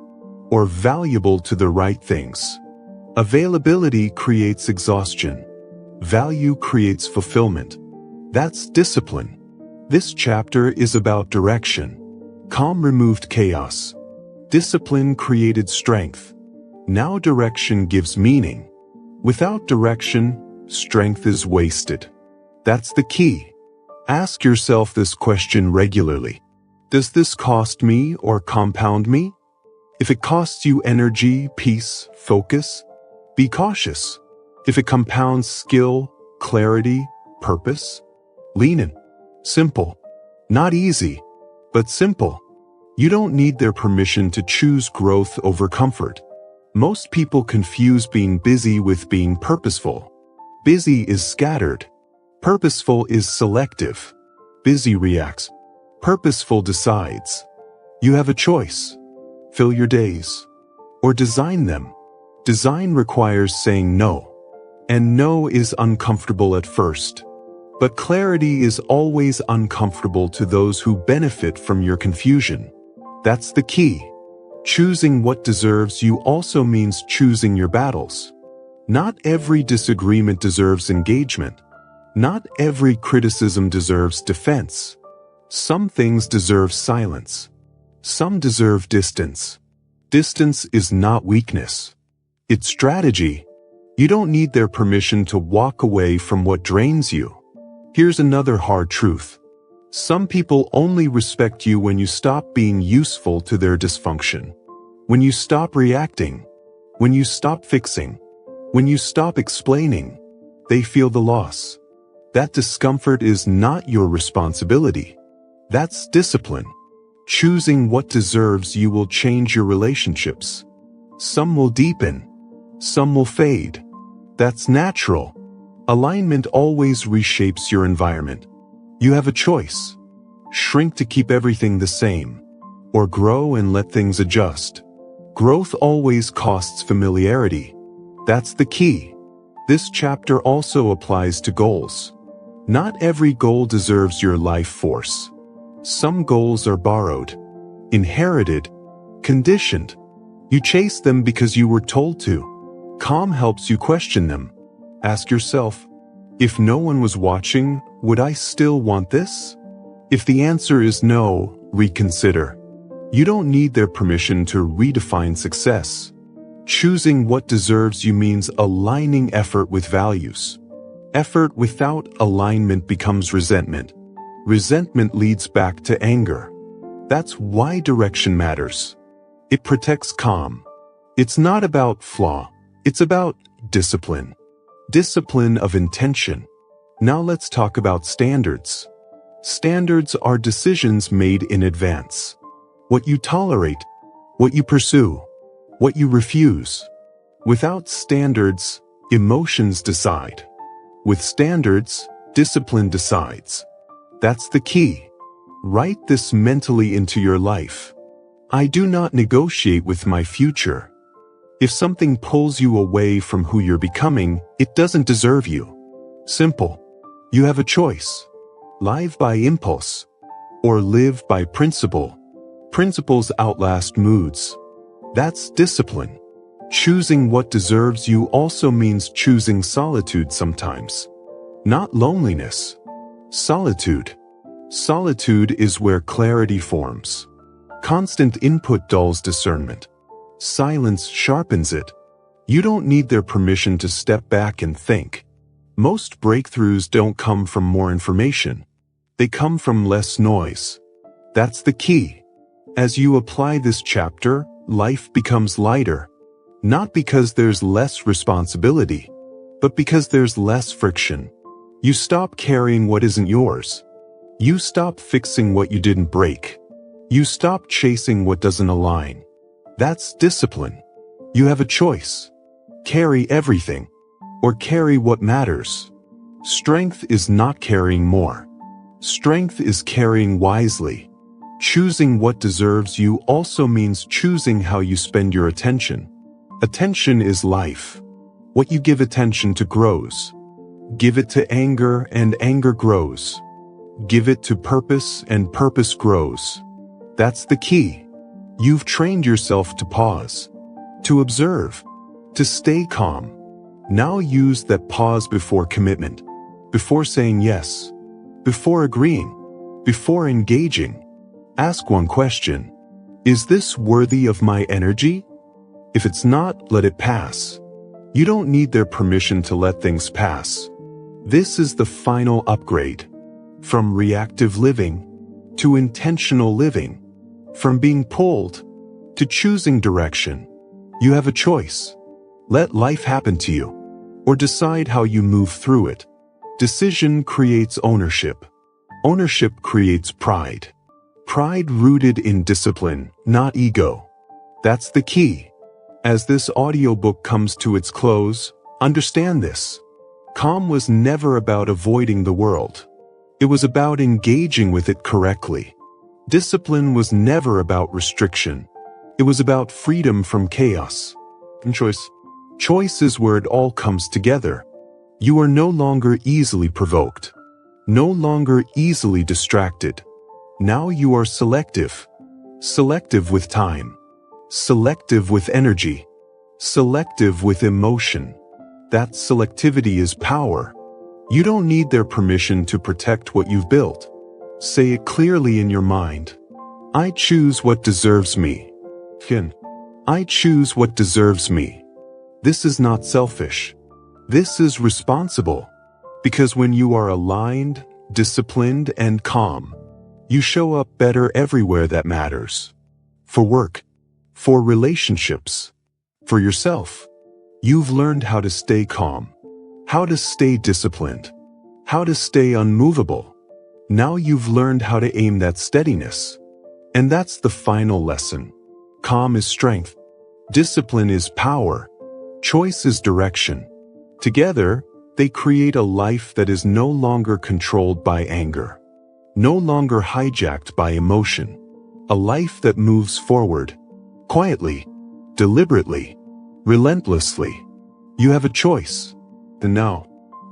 Or valuable to the right things. Availability creates exhaustion. Value creates fulfillment. That's discipline. This chapter is about direction. Calm removed chaos. Discipline created strength. Now direction gives meaning. Without direction, strength is wasted. That's the key. Ask yourself this question regularly. Does this cost me or compound me? If it costs you energy, peace, focus, be cautious. If it compounds skill, clarity, purpose, lean in. Simple. Not easy, but simple. You don't need their permission to choose growth over comfort. Most people confuse being busy with being purposeful. Busy is scattered. Purposeful is selective. Busy reacts. Purposeful decides. You have a choice. Fill your days. Or design them. Design requires saying no. And no is uncomfortable at first. But clarity is always uncomfortable to those who benefit from your confusion. That's the key. Choosing what deserves you also means choosing your battles. Not every disagreement deserves engagement. Not every criticism deserves defense. Some things deserve silence. Some deserve distance. Distance is not weakness. It's strategy. You don't need their permission to walk away from what drains you. Here's another hard truth. Some people only respect you when you stop being useful to their dysfunction. When you stop reacting. When you stop fixing. When you stop explaining. They feel the loss. That discomfort is not your responsibility. That's discipline. Choosing what deserves you will change your relationships. Some will deepen. Some will fade. That's natural. Alignment always reshapes your environment. You have a choice. Shrink to keep everything the same. Or grow and let things adjust. Growth always costs familiarity. That's the key. This chapter also applies to goals. Not every goal deserves your life force. Some goals are borrowed, inherited, conditioned. You chase them because you were told to. Calm helps you question them. Ask yourself, if no one was watching, would I still want this? If the answer is no, reconsider. You don't need their permission to redefine success. Choosing what deserves you means aligning effort with values. Effort without alignment becomes resentment. Resentment leads back to anger. That's why direction matters. It protects calm. It's not about flaw. It's about discipline. Discipline of intention. Now let's talk about standards. Standards are decisions made in advance. What you tolerate, what you pursue, what you refuse. Without standards, emotions decide. With standards, discipline decides. That's the key. Write this mentally into your life. I do not negotiate with my future. If something pulls you away from who you're becoming, it doesn't deserve you. Simple. You have a choice. Live by impulse. Or live by principle. Principles outlast moods. That's discipline. Choosing what deserves you also means choosing solitude sometimes. Not loneliness. Solitude. Solitude is where clarity forms. Constant input dulls discernment. Silence sharpens it. You don't need their permission to step back and think. Most breakthroughs don't come from more information. They come from less noise. That's the key. As you apply this chapter, life becomes lighter. Not because there's less responsibility, but because there's less friction. You stop carrying what isn't yours. You stop fixing what you didn't break. You stop chasing what doesn't align. That's discipline. You have a choice. Carry everything, or carry what matters. Strength is not carrying more. Strength is carrying wisely. Choosing what deserves you also means choosing how you spend your attention. Attention is life. What you give attention to grows. Give it to anger and anger grows. Give it to purpose and purpose grows. That's the key. You've trained yourself to pause, to observe, to stay calm. Now use that pause before commitment, before saying yes, before agreeing, before engaging. Ask one question. Is this worthy of my energy? If it's not, let it pass. You don't need their permission to let things pass. This is the final upgrade. From reactive living to intentional living. From being pulled to choosing direction. You have a choice. Let life happen to you, or decide how you move through it. Decision creates ownership. Ownership creates pride. Pride rooted in discipline, not ego. That's the key. As this audiobook comes to its close, understand this. Calm was never about avoiding the world. It was about engaging with it correctly. Discipline was never about restriction. It was about freedom from chaos. And choice. Choice is where it all comes together. You are no longer easily provoked. No longer easily distracted. Now you are selective. Selective with time. Selective with energy. Selective with emotion. That selectivity is power. You don't need their permission to protect what you've built. Say it clearly in your mind. I choose what deserves me. I choose what deserves me. This is not selfish. This is responsible. Because when you are aligned, disciplined, and calm, you show up better everywhere that matters. For work, for relationships, for yourself. You've learned how to stay calm, how to stay disciplined, how to stay unmovable. Now you've learned how to aim that steadiness. And that's the final lesson. Calm is strength. Discipline is power. Choice is direction. Together, they create a life that is no longer controlled by anger, no longer hijacked by emotion. A life that moves forward, quietly, deliberately, relentlessly. You have a choice. And now,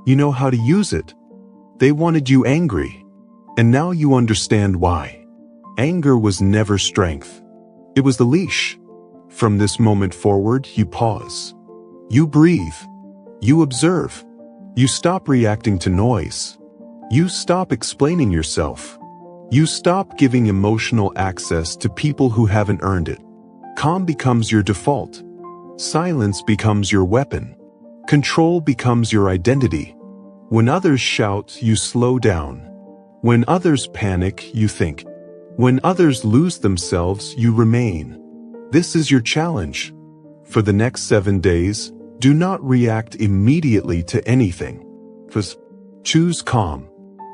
you know how to use it. They wanted you angry. And now you understand why. Anger was never strength. It was the leash. From this moment forward, you pause. You breathe. You observe. You stop reacting to noise. You stop explaining yourself. You stop giving emotional access to people who haven't earned it. Calm becomes your default. Silence becomes your weapon. Control becomes your identity. When others shout, you slow down. When others panic, you think. When others lose themselves, you remain. This is your challenge. For the next 7 days, do not react immediately to anything. Just choose calm.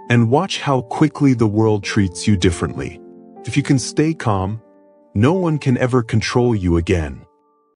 And watch how quickly the world treats you differently. If you can stay calm, no one can ever control you again.